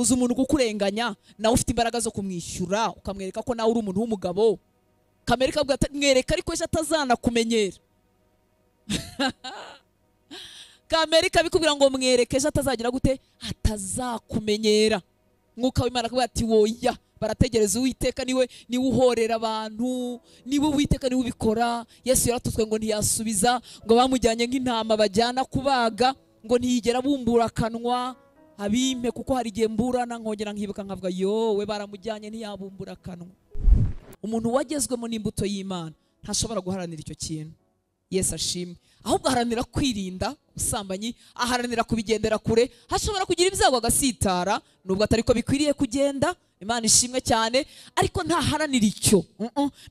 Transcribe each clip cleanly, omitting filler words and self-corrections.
uzi umuntu kukurenganya nawe ufite imbaraga zo kumwishyura ukamwereka ko nawe uri umuntu w'umugabo, kamere kabwa mwereka ariko ejo atazanakumenyera. Kamere kabikubwira ngo mwereke ejo atazagira gute, atazakumenyera. Mwuka w'Imana akubwira ati woya, barategereza Uwiteka, niwe uhorera abantu, niwe Uwiteka niwe ubikora. Yesu yaratutswe ngo ntiyasubiza, ngo bamujyanye nk'intama bajyana kubaga, ngo ntiyigera bumbura akanwa. Abimpe kuko hari igihe mburana nkongera nkibuka nkavuga yowe baramujyanye ntiyabumbura akanwa. Umuntu wagezwemo n'imbuto y'Imana ntashobora guharanira icyo kintu. Yesu ashimwe. Ahubwo aharanira kwirinda ubusambanyi, aharanira kubigendera kure. Hashobora kugira ibyago agasitara nubwo atari ko bikwiriye kugenda, Imana ishimwe cyane, ariko ntaharanira icyo.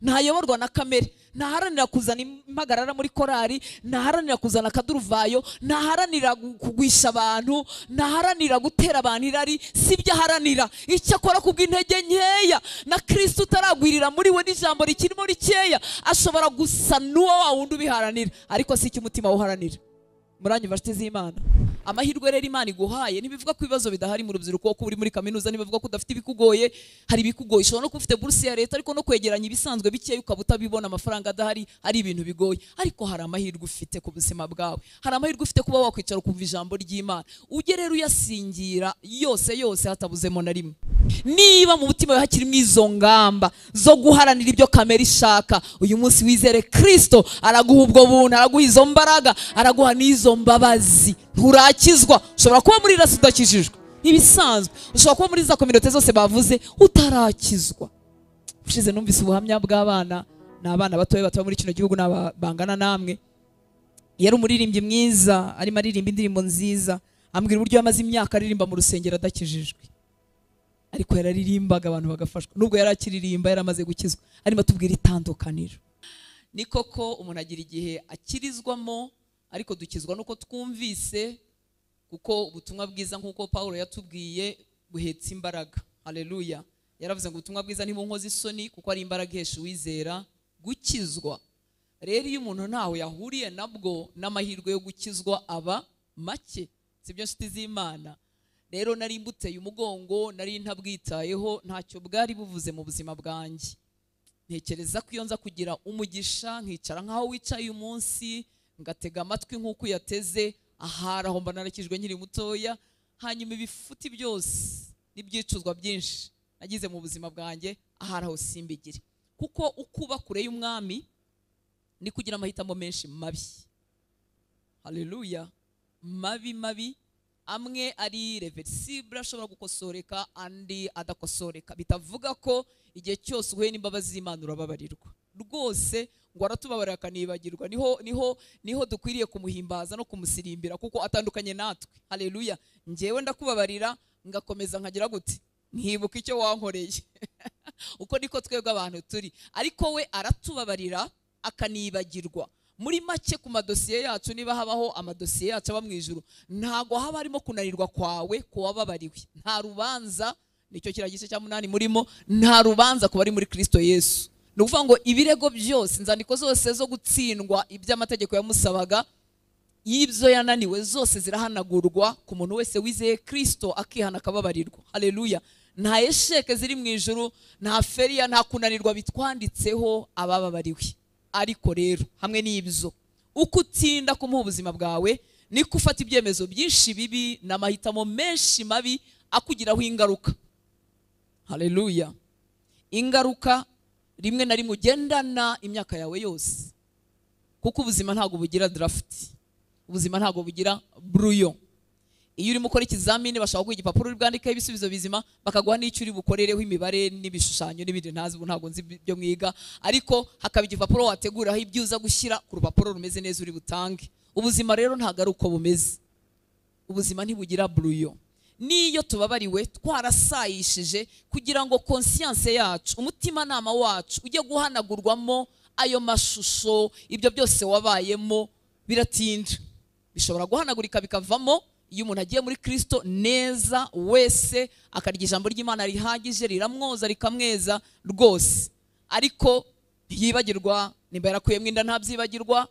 Ntayoborwa na kamere, ntaharanira kuzana impagarara muri korari, ntaharanira kuzana akaduruvayo, ntaharanira kugwisha abantu, ntaharanira gutera abantu irari. Sibyo aharanira. Icyo akora kubw'intege nkeya na Kristo utaragwirira muri we n'ijambo rikirimo rikeya, ashobora gusa n'uwo wa wundi ubiharanira, ariko si icyo umutima uharanira. Muranyumva nshuti z'Imana? Amahirwe rero Imana iguhaye ntibivuga ko ibibazo bidahari mu rubyiruko, ko uri muri kaminuza, ntibivuga ko udafite ibikugoye. Hari ibikugoye, ushobora no kufite buruse ya leta, ariko no kwegeranya ibisanzwe bikeya ukaba utabibona, amafaranga adahari, ari ibintu bigoye. Ariko hari amahirwe ufite ku buzima bwawe, hari amahirwe ufite kuba wakwicara ukumva ijambo ry'Imana, ujye rero uyasingira yose hatabuzemo na rimwe. Niba mu mutima wawe hakirimo izo ngamba zo guharanira ibyo kamere ishaka, uyu munsi wizere Kristo, araguha ubwo buntu, araguha izo mbaraga, araguha n'izo mbabazi. Nturakizwa. Ushobora kuba muri rasi udakijijwe, ibisanzwe. Ushobora kuba muri za kominote zose bavuze utarakizwa. Ushize numvise ubuhamya bw'abana, n'abana batoya muri kino gihugu bangana namwe. Yari umuririmbyi mwiza, arimo aririmba indirimbo nziza, ambwira uburyo yamaze imyaka aririmba mu rusengero adakijijwe, ariko yararirimbaga abantu bagafashwa. Nubwo yari akiririmba yaramaze gukizwa, arimo atubwira itandukaniro. Ni koko umuntu agira igihe akirizwamo, ariko dukizwa nuko twumvise, kuko ubutumwa bwiza nk'uko Paulo yatubwiye buhetse imbaraga. Haleluya. Yaravuze ngo ubutumwa bwiza ntibunkoze isoni, kuko ari imbaraga ihesha uwizera gukizwa. Rero iyo umuntu ntaho yahuriye nabwo, n'amahirwe yo gukizwa aba make. Sibyo nshuti z'Imana? Rero nari mbuteye umugongo, nari ntabwitayeho, ntacyo bwari buvuze mu buzima bwanjye. Ntekereza ko iyo nza kugira umugisha nkicara nkaho wicaye uyu munsi, ngatega amatwi nk'uko yateze, ahari aho mba narakijwe nkiri mutoya. Hanyuma ibifuti byose n'ibyicuzwa byinshi nagize mu buzima bwanjye, ahari aho simbigire. Kuko ukuba kure y'umwami ni kugira amahitamo menshi mabi. Haleluya. Mabi, amwe ari reversible, ashobora gukosoreka, andi adakosoreka. Bitavuga ko igihe cyose uhuye n'imbabazi z'Imana urababarirwa rwose, ngo aratubabarira akanibagirwa. Niho dukwiriye kumuhimbaza no kumusirimbira, kuko atandukanye natwe. Haleluya. Njyewe ndakubabarira ngakomeza nkagira gute, nkibuka icyo wankoreye. Uko niko twebwe abantu turi, ariko we aratubabarira akanibagirwa. Muri make ku madosiye yacu, niba habaho amadosiye yacu aba mu ijuru, ntago haba harimo kunanirwa kwawe ku wababariwe. Nta rubanza, nicyo kira gice cya 8 murimo, nta rubanza ku bari muri Kristo Yesu. Ni ukuvuga ngo ibirego byose, inzandiko zose zo gutsindwa iby'amategeko yamusabaga, y'ibyo yananiwe zose zirahanagurwa ku muntu wese wizeye Kristo akihana akababarirwa. Haleluya. Nta esheke ziri mu ijuru, nta feriya, nta kunanirwa bitwanditseho abababariwe. Ariko rero hamwe n'ibyo, uko utinda kumuha ubuzima bwawe, niko ufata ibyemezo byinshi bibi n'amahitamo menshi mabi akugiraho ingaruka. Haleluya. Ingaruka rimwe na rimwe ugendana imyaka yawe yose, kuko ubuzima ntabwo bugira draft, ubuzima ntabwo bugira brouillon. Iyo urimo ukora ikizamini bashaka kuguha igipapuro bwandikaho ibisubizo bizima, bakaguha n'icyo uri bukorereho imibare n'ibishushanyo n'ibindi ntazi, ubu ntabwo nzi byo mwiga, ariko hakaba igipapuro wateguraho ibyo uza gushyira ku rupapuro rumeze neza uri butange. Ubuzima rero ntabwo ari uko bumeze. Ubuzima ntibugira brouillon. Niyo tubabariwe twarasayishije kugira ngo conscience yacu, umutima nama wacu ujye guhanagurwamo ayo mashusho, ibyo byose wabayemo biratinda. Bishobora guhanagurika bikavamo iyo umuntu agiye muri Kristo neza wese, akarya ijambo ry'Imana rihagije, riramwoza rikamweza rwose. Ariko ntiyibagirwa, nimba yarakuyemo inda ntabyibagirwa,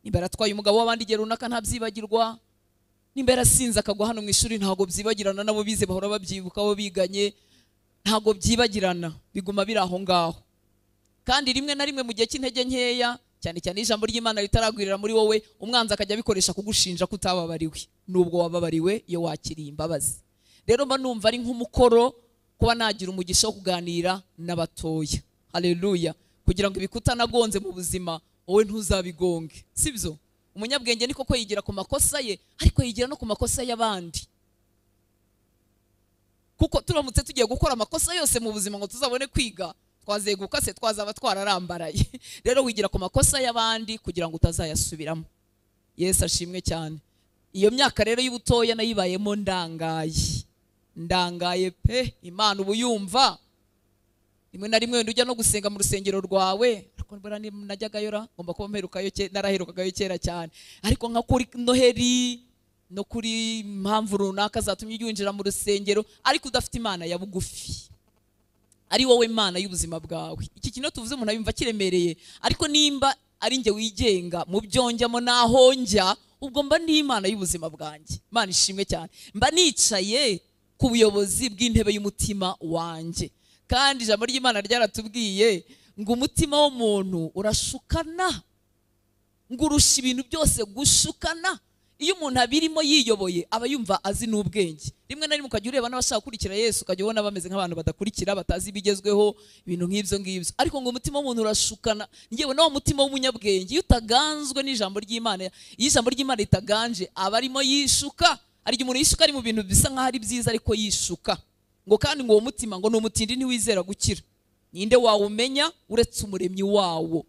nimba yaratwaye umugabo w'abandi igihe runaka ntabyibagirwa, nimba yarasinze akagwa hano mu ishuri ntago byibagirana, nabo bize bahora babyibuka, abo biganye ntago byibagirana, biguma biri aho ngaho. Kandi rimwe na rimwe mu gihe cy'intege nkeya, cyane cyane ijambo ry'Imana ritaragwirira muri wowe, umwanzi akajya bikoresha kugushinja kutababariwe, nubwo wababariwe iyo wakiriye imbabazi. Rero mba numva ari nk'umukoro kuba nagira umugisha wo kuganira n'abatoya. Haleluya. Kugira ngo ibikuta nagonze mu buzima wowe ntuzabigonge, sibyo? Umunyabwenge niko ko yigira ku makosa ye, ariko yigira no ku makosa y'abandi. Kuko turamutse tugiye gukora amakosa yose mu buzima ngo tuzabone kwiga, twazeguka se twazaba twararambaraye. Rero wigira ku makosa y'abandi kugira ngo utazayasubiramo. Yesu ashimwe cyane. Iyo myaka rero y'ubutoya nayibayemo ndangaye pe, Imana ubu yumva. Rimwe na rimwe ujya no gusenga mu rusengero rwawe, ariko najyagayo ngomba kuba mperukayo, naraherukagayo kera cyane, ariko nka kuri Noheri no kuri impamvu runaka zatumye yinjira mu rusengero, ariko udafite Imana ya bugufi, ari wowe Imana y'ubuzima bwawe. Iki kintu tuvuze umuntu yumva kiremereye, ariko nimba ari nge wigenga mu byonjyamo naho njya, ubwo mba ni Imana y'ubuzima bwanjye. Imana ishimwe cyane. Mba nicaye ku buyobozi bw'intebe y'umutima wanjye. Kandi ijambo ry'Imana ryaratubwiye ngo umutima w'umuntu urashukana, ngo urusha ibintu byose gushukana. Iyo umuntu abirimo yiyoboye aba yumva azi n'ubwenge. Rimwe na rimwe ukajya ureba n'abashaka gukurikira Yesu, ukajya ubona bameze nk'abantu badakurikira, batazi ibigezweho, ibintu nk'ibyo ngibyo. Ariko ngo umutima w'umuntu urashukana. Ngewe nawo mutima w'umunyabwenge, iyo utaganzwe n'ijambo ry'Imana, iyo ijambo ry'Imana ritaganje, aba arimo yishuka. Ari igihe umuntu yishuka ari mu bintu bisa nk'aho ari byiza, ariko yishuka. Ngo kandi ngo uwo mutima ngo ni umutindi ntiwizera gukira. Ninde wawumenya uretse umuremyi wawo?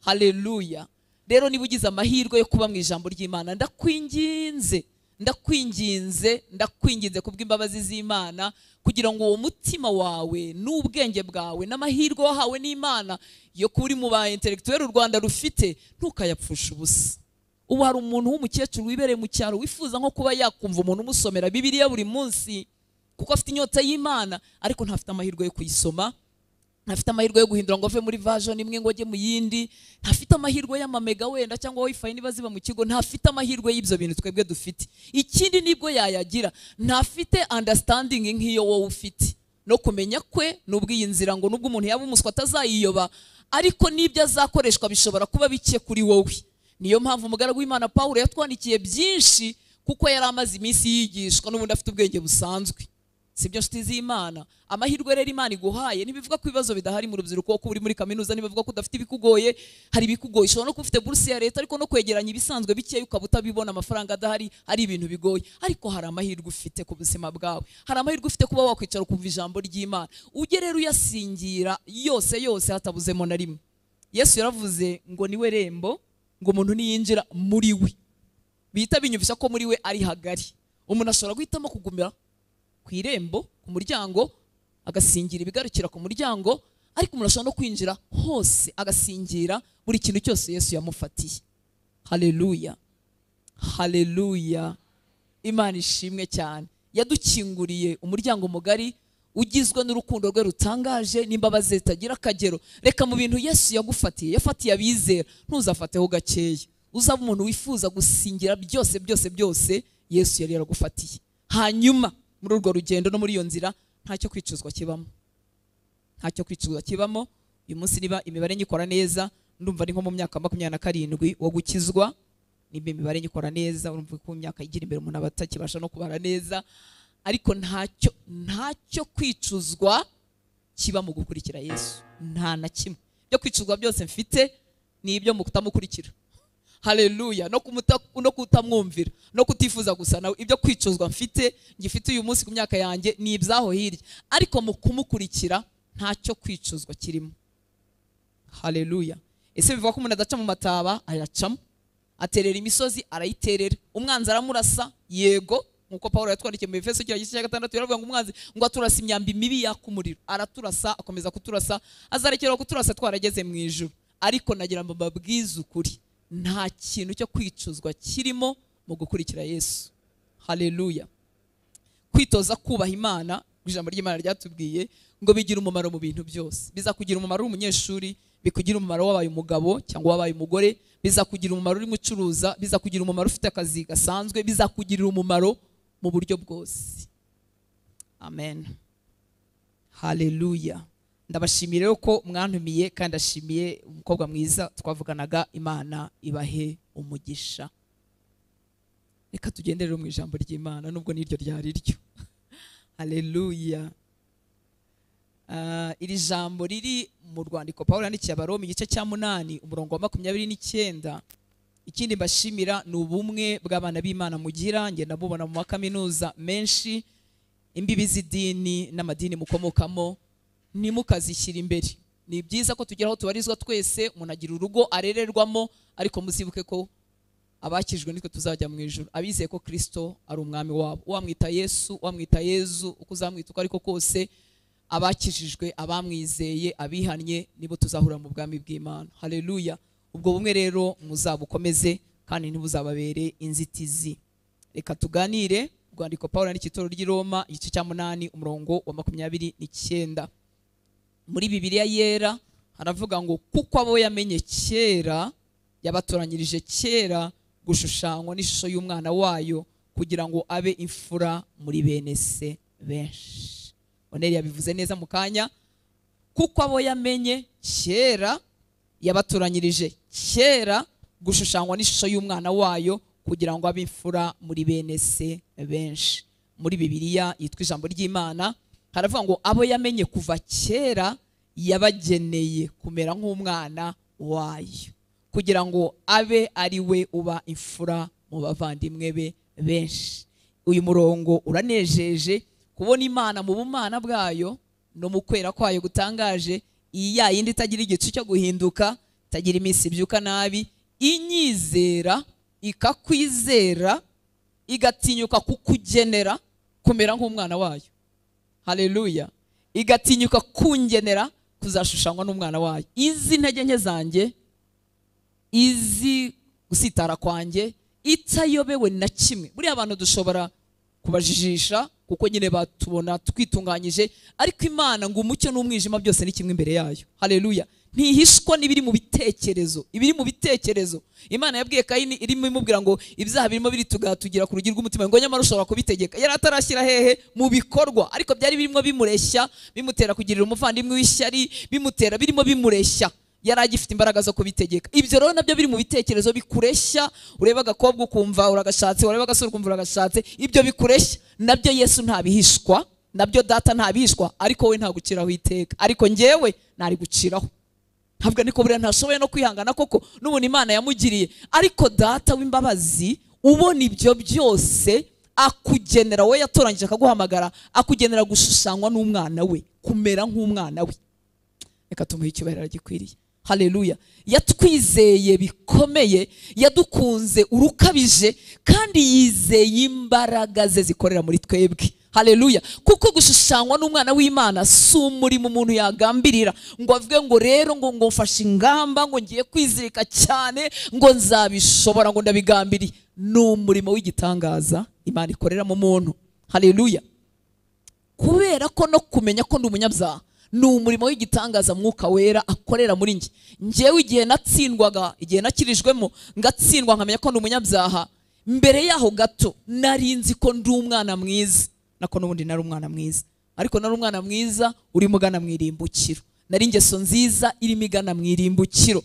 Haleluya. Rero niba ugize amahirwe yo kuba mu ijambo ry'Imana, ndakwinginze kubw'imbabazi z'Imana, kugira ngo uwo mutima wawe n'ubwenge bwawe n'amahirwe wahawe n'Imana yo kuri mu ba intellectuel u Rwanda rufite, ntukayapfusha ubusa. Ubu hari umuntu w'umukecuru wibereye mu cyaro wifuza nko kuba yakumva umuntu umusomera Bibiliya buri munsi, kuko afite inyota y'Imana, ariko ntafite amahirwe yo kuyisoma, ntafite amahirwe yo guhindura ngo ave muri version imwe ngo ajye mu yindi, ntafite amahirwe y'amamega wenda cyangwa wifi niba ziba mu kigo, ntafite amahirwe y'ibyo bintu twebwe dufite. Ikindi nibwo yayagira, ntafite understanding nk'iyo wowe ufite, no kumenya kwe nubwo iyi nzira ngo nubwo umuntu yaba umuswa atazayiyoba, ariko nibyo azakoreshwa bishobora kuba bike kuri wowe. Niyo mpamvu umugaragu w'Imana Pawulo yatwandikiye byinshi, kuko yari amaze iminsi yigishwa n'ubundi afite ubwenge busanzwe. Sibyo nshuti z'Imana? Amahirwe rero Imana iguhaye ntibivuga ko ibibazo bidahari mu rubyiruko, ko uri muri kaminuza, ntibivuga ko udafite ibikugoye. Hari ibikugoye, ushobora no kuba ufite buruse ya leta, ariko no kwegeranya ibisanzwe bikeya ukaba utabibona, amafaranga adahari, ari ibintu bigoye. Ariko hari amahirwe ufite ku buzima bwawe, hari amahirwe ufite kuba wakwicara ukumva ijambo ry'Imana, ujye rero uyasingira yose hatabuzemo na rimwe. Yesu yaravuze ngo niwe rembo, ngo umuntu niyinjira muri we, bihita binyumvisha ko muri we ari hagari. Umuntu ashobora guhitamo kugumira ku irembo, ku muryango, agasingira ibigarukira ku muryango, ariko umuntu ashobora no kwinjira hose agasingira buri kintu cyose Yesu yamufatiye. Haleluya, haleluya. Imana ishimwe cyane. Yadukinguriye umuryango mugari ugizwe n'urukundo rwe rutangaje n'imbabazi zitagira akagero. Reka mu bintu Yesu yafatiye abizera, ntuzafateho gakeya. Uzaba umuntu wifuza gusingira byose Yesu yari yaragufatiye. Hanyuma muri urwo rugendo no muri iyo nzira ntacyo kwicuzwa kibamo. Uyu munsi niba imibare nyikora neza, ndumva ari nko mu myaka 27 wo gukizwa. Niba imibare nyikora neza, urumva ko mu myaka igira imbere umuntu abatakibasha no kubara neza, ariko ntacyo kwicuzwa kiba mu gukurikira Yesu. Nta na kimwe. Byo kwicuzwa byose mfite ni ibyo mu kutamukurikira. Haleluya. No kutamwumvira, no kutifuza gusa nawe. Ibyo kwicuzwa mfite, ngifite uyu munsi ku myaka yanjye, ni ibyaho hirya, ariko mu kumukurikira ntacyo kwicuzwa kirimo. Haleluya. Ese bivuga ko umuntu adaca mu mataba? Ayacamo. Aterera imisozi? Arayiterera. Umwanzi aramurasa? Yego. Nkuko Pawulo yatwandikiye mu Efeso 6:6 yaravuga ngo umwanzi ngo aturasa imyambi mibi yakumuriro. Araturasa, akomeza kuturasa, azarekera kuturasa twarageze mu ijuru. Ariko nagira ngo mbabwize ukuri, nta kintu cyo kwicuzwa kirimo mu gukurikira Yesu. Haleluya. Kwitoza kubaha Imana, ijambo ry'Imana ryatubwiye ngo bigira umumaro mu bintu byose. Biza kugira umumaro w'umunyeshuri, bikugira umumaro wabaye umugabo cyangwa wabaye umugore, bizakugira umumaro uri mucuruza, bizakugira umumaro ufite akazi gasanzwe, bizakugirira umumaro mu buryo bwose. Amen. Haleluya. Ndabashimira rero ko mwantumiye kandi ashimiye umukobwa mwiza twavuganaga. Imana ibahe umugisha. Reka tugendere mu ijambo ry'Imana nubwo niryo ryari ryo. Haleluya. Iri jambo riri mu rwandiko Pawulo yandikiye Abaroma igice cya 8 umurongo wa 29. Ikindi mbashimira ni ubumwe bw'abana b'Imana mugira, nge ndabubona mu makaminuza menshi. Imbibi z'idini n'amadini mukomokamo nimukazishyira imbere. Ni byiza ko tugeraho tubarizwa twese, umuntu agira urugo arererwamo, ariko muzibuke ko abakijwe nitwe tuzajya mu ijuru. Abizeye ko Kristo ari umwami wabo. Wamwita Yesu, wamwita Yezu, uko uzamwita uko ariko kose, abakijijwe, abamwizeye, abihannye nibo tuzahura mu bwami bw'Imana. Haleluya. Ubwo bumwe rero muzabukomeze kandi ntibuzababere inzitizi. Reka tuganire rwandiko Pawulo yandikiye itorero ry'i Roma igice cya 8 umurongo wa 29. Muri Bibiliya yera haravuga ngo kuko abo yamenye kera yabatoranyirije kera gushushanywa n'ishusho y'umwana wayo kugira ngo abe imfura muri bene se benshi. Oneri yabivuze neza mu kanya. Kuko abo yamenye kera yabatoranyirije kera gushushanywa n'ishusho y'umwana wayo kugira ngo abe imfura muri bene se benshi. Muri Bibiliya yitwa ijambo ry'Imana haravuga ngo abo yamenye kuva kera yabageneye kumera nk'umwana wayo kugira ngo abe ari we uba imfura mu bavandimwe be benshi. Uyu murongo uranejeje kubona Imana mu bumana bwayo no mu kwera kwayo gutangaje, iyi yindi itagira igicu cyo guhinduka, itagira iminsi ibyuka nabi, inyizera ikakwizera, igatinyuka kukugenera kumera nk'umwana wayo. Haleluya. Igatinyuka kungenera kuzashushanywa n'umwana wayo. Izi ntege nke zanjye, izi gusitara kwanjye, itayobewe na kimwe. Buriya abantu dushobora kubajijisha kuko nyine batubona twitunganyije, ariko Imana ngo umucyo n'umwijima byose ni kimwe imbere yayo. Haleluya. Ntihishwa n'ibiri mu bitekerezo. Ibiri mu bitekerezo, Imana yabwiye Kayini irimo imubwira ngo ibyaha birimo biritugira ku rugi rw'umutima, ngo nyamara ushobora kubitegeka. Yari atarashyira hehe mu bikorwa, ariko byari birimo bimureshya, bimutera kugirira umuvandimwe w'ishyari, birimo bimureshya. Yari agifite imbaraga zo kubitegeka. Ibyo rero nabyo biri mu bitekerezo bikureshya. Ureba agakobwa ukumva uragashatse, ureba agasore ukumva uragashatse, ibyo bikureshya nabyo Yesu ntabihishwa, nabyo Data ntabihishwa, ariko we nta guciraho iteka. Ariko njyewe nari guciraho. Ntabwo niko buriya ntashoboye no kwihangana koko n'ubuntu Imana yamugiriye, ariko Data w'imbabazi ubona ibyo byose akugenera, we yatoranyije akaguhamagara, akugenera gushushanywa n'umwana we, kumera nk'umwana we. Reka tumuhe icyubahiro gikwiriye. Haleluya. Yatwizeye bikomeye, yadukunze urukabije, kandi yizeye imbaraga ze zikorera muri twebwe. Haleluya. Kuko gushushanywa n'umwana w'Imana si umurimo umuntu yagambirira ngo avuge ngo rero ngo mfashe ingamba ngo ngiye kwizirika cyane ngo nzabishobora ngo ndabigambiriye. Ni umurimo w'igitangaza Imana ikorera mu muntu. Haleluya. Kubera ko no kumenya ko ndi umunyabyaha ni umurimo w'igitangaza Mwuka Wera akorera muri njye. Njyewe igihe natsindwaga, igihe nakirijwemo ngatsindwa nkamenya ko ndi umunyabyaha, mbere yaho gato narinzi ko ndi umwana mwiza, nako n'ubundi nari umwana mwiza, ariko nari umwana mwiza urimo ugana mu irimbukiro. Nari ingeso nziza irimo igana mu irimbukiro.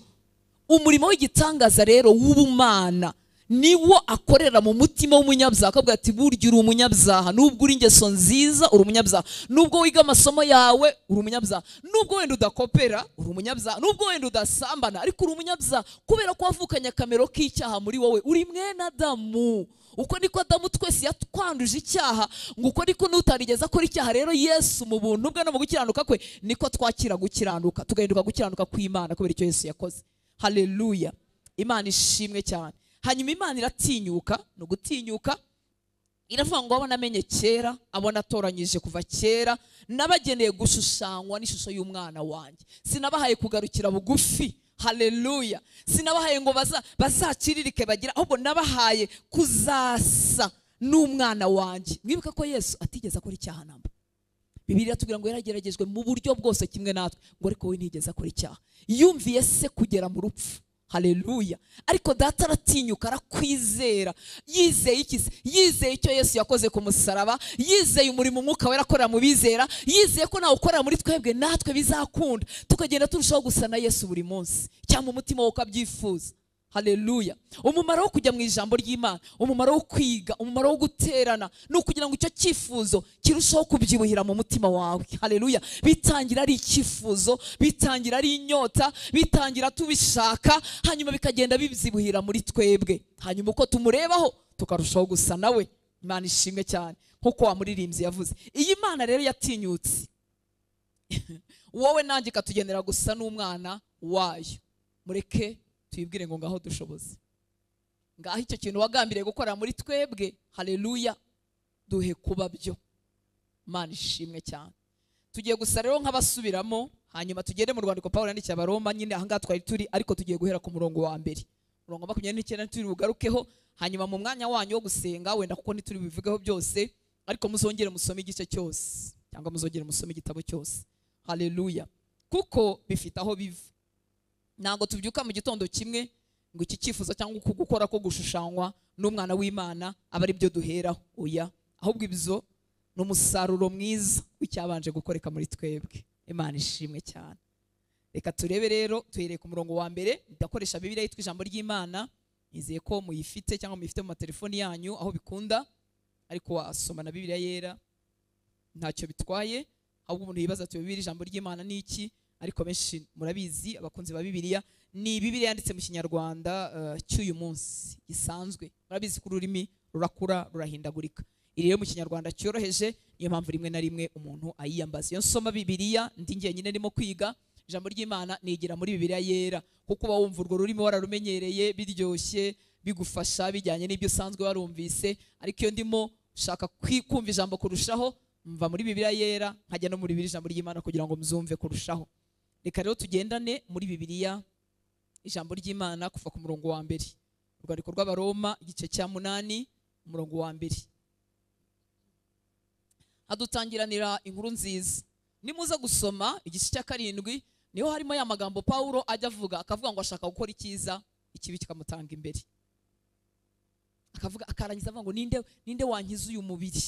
Umurimo w'igitangaza rero w'ubumana niwo akorera mu mutima w'umunyabyaha, akavuga ati burya uri umunyabyaha, nubwo uri ingeso nziza uri umunyabyaha, nubwo wiga amasomo yawe uri umunyabyaha, nubwo wenda udakopera uri umunyabyaha, nubwo wenda udasambana ariko uri umunyabyaha, kubera ko wavukanye akamero k'icyaha muri wowe. Uri mwene Adamu. Uko niko Adamu twese yatwanduje icyaha, ngo uko niko n'utarigeze akora icyaha. Rero Yesu mu buntu bwe no mu gukiranuka kwe niko twakira gukiranuka, tugahinduka gukiranuka kw'Imana kubera icyo Yesu yakoze. Haleluya. Imana ishimwe cyane. Hanyuma Imana iratinyuka, no gutinyuka iravuga ngo abo namenye kera, abo natoranyije kuva kera, nabageneye gushushanywa n'ishusho y'umwana wanjye. Sinabahaye kugarukira bugufi. Haleluya. Sinabahaye ngo bazaciririke bagira, ahubwo nabahaye kuzasa n'umwana wanjye. Mwibuka ko Yesu atigeze akora icyaha namba. Bibiliya tubwira ngo yarageragejwe mu buryo bwose kimwe natwe, ngo ariko we ntigeze akora icyaha. Yumviye se kugera mu rupfu, haleluya. Ariko data aratinyuka, arakwizera. Yizeye iki? Yizeye icyo Yesu yakoze ku musaraba, yizeye umurimo Umwuka Wera akorera mu bizera, yizeye ko nawe ukorera muri twebwe natwe bizakunda, tukagenda turushaho gusa na Yesu buri munsi, cyangwa umutima wo ukabyifuza. Haleluya. Umumaro wo kujya mu ijambo ry'Imana, umumaro wo kwiga, umumaro wo guterana, ni ukugira ngo icyo cyifuzo kirushaho kubyibuhira mu mutima wawe. Haleluya. Bitangira ari icyifuzo, bitangira ari inyota, bitangira tubishaka, hanyuma bikagenda bibyibuhira muri twebwe, hanyuma uko tumurebaho tukarushaho gusa nawe. Imana ishimwe cyane, nkuko wa muririmbyi yavuze. Iyi Mana rero yatinyutse wowe nanjye ikatugendera gusa n'umwana wayo. Mureke tuyibwire ngo ngaho dushoboze, ngaho icyo kintu wagambiriye gukora muri twebwe, haleluya, duhe kuba byo. Imana ishimwe cyane. Tugiye gusa rero nk'abasubiramo, hanyuma tugende mu rwandiko Pawulo yandikiye Abaroma. Nyine ahangaha twari turi, ariko tugiye guhera ku murongo wa mbere, murongo 29 turi bugarukeho, hanyuma mu mwanya wanyu wo gusenga wenda kuko ntituri bivugeho byose, ariko muzongere musome igice cyose, cyangwa muzongere musome igitabo cyose. Haleluya. Kuko bifite aho biva. Ntabwo tubyuka mu gitondo kimwe ngo iki cyifuzo cyangwa uku gukora ko gushushanywa n'umwana w'Imana aba ari byo duheraho. Oya, ahubwo ibyo ni umusaruro mwiza w'icyabanje gukoreka muri twebwe. Imana ishimwe cyane. Reka turebe rero, tuhereye ku murongo wa mbere. Ndakoresha Bibiliya yitwa ijambo ry'Imana, nizeye ko muyifite cyangwa muyifite mu matelefoni yanyu aho bikunda, ariko wasoma na Bibiliya yera ntacyo bitwaye. Ahubwo umuntu yibaza ati Bibiliya ijambo ry'Imana ni iki? Ariko benshi murabizi, abakunzi ba Bibiliya, ni Bibiliya yanditse mu Kinyarwanda cy'uyu munsi gisanzwe. Murabizi ko ururimi rurakura rurahindagurika. Iri rero mu Kinyarwanda cyoroheje, niyo mpamvu rimwe na rimwe umuntu ayiyambaza. Iyo nsoma Bibiliya ndi njyenyine ndimo kwiga ijambo ry'Imana, nigira muri Bibiliya yera, kuko uba wumva urwo rurimi wararumenyereye, biryoshye, bigufasha bijyanye n'ibyo usanzwe warumvise. Ariko iyo ndimo ushaka kumva ijambo kurushaho, mva muri Bibiliya yera nkajya no muri Bibiliya ijambo ry'Imana kugira ngo muzumve kurushaho. Reka rero tugendane muri Bibiliya ijambo ry'Imana kuva ku murongo wa mbere, urwandiko rw'Abaroma igice cya 8 umurongo wa mbere. Hadutangiranira inkuru nziza. Nimuza gusoma igice cya 7, niho harimo ya magambo Pawulo ajya avuga, akavuga ngo ashaka gukora icyiza, ikibi kikamutanga imbere. Akavuga, akarangiza avuga ngo ninde wankiza uyu mubiri,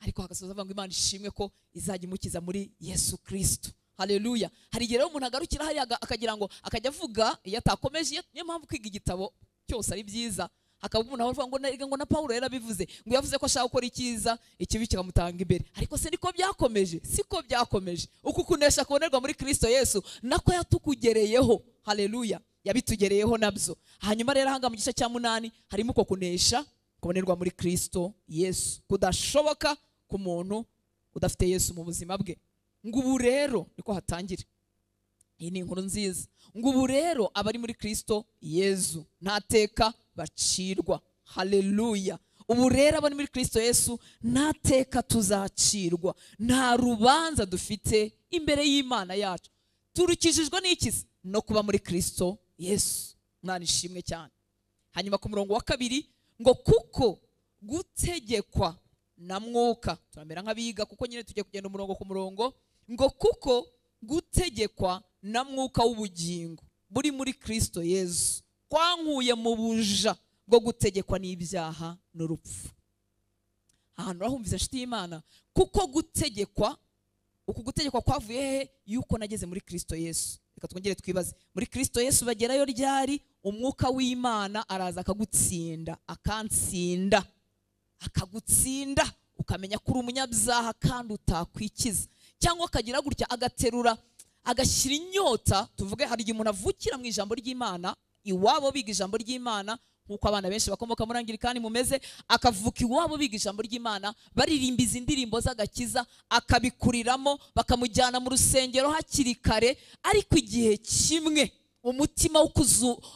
ariko hagasoza avuga ngo Imana ishimwe ko izajya imukiza muri Yesu Kristo. Haleluya. Hari igihe rero umuntu agarukira hariya akagira ngo akajya avuga, iyo atakomeje, niyo mpamvu kwiga igitabo cyose ari byiza. Hakaba umuntu avuga ngo na Pawulo yarabivuze, ngo yavuze ko ashaka gukora icyiza, ikibi kikamutanga imbere. Ariko se niko byakomeje? Siko byakomeje. Uku kunesha kubonerwa muri Kristo Yesu nako yatukugereyeho. Haleluya. Yabitugereyeho nabyo. Hanyuma rero hanga mu gice cya 8 harimo uko kunesha kubonerwa muri Kristo Yesu, kudashoboka ku muntu udafite Yesu mu buzima bwe. Ngo ubu rero niko hatangira. Iyi ni inkuru nziza. Ngo ubu rero abari muri Kristo Yesu nta teka bacirwa. Haleluya. Ubu rero abari muri Kristo Yesu nta teka tuzacirwa, nta rubanza dufite imbere y'Imana yacu. Turukijijwe n'iki? No kuba muri Kristo Yesu. Imana ishimwe cyane. Hanyuma ku murongo wa 2 ngo kuko gutegekwa na mwuka, turamera nk'abiga kuko nyine tujye kugenda umurongo ku murongo. Ngo kuko gutegekwa na mwuka w'ubugingo buri muri Kristo Yesu kwankuye mu buja bwo gutegekwa n'ibyaha n'urupfu. Ahantu rahumviza nshuti y'Imana, kuko gutegekwa, uku gutegekwa kwavuye hehe? Yuko nageze muri Kristo Yesu. Reka twongere twibaze, muri Kristo Yesu bagerayo ryari? Umwuka w'Imana araza akagutsinda, akantsinda, akagutsinda, ukamenya ko uri umunyabyaha kandi utakwikiza. Cyangwa akagira gutya agaterura, agashyira inyota. Tuvuge hari igihe umuntu avukira mu ijambo ry'Imana, iwabo biga ijambo ry'Imana, nkuko abana benshi bakomoka muri Anglikani mumeze, akavuka iwabo biga ijambo ry'Imana, baririmba izi ndirimbo z'agakiza, akabikuriramo, bakamujyana mu rusengero hakiri kare. Ariko igihe kimwe umutima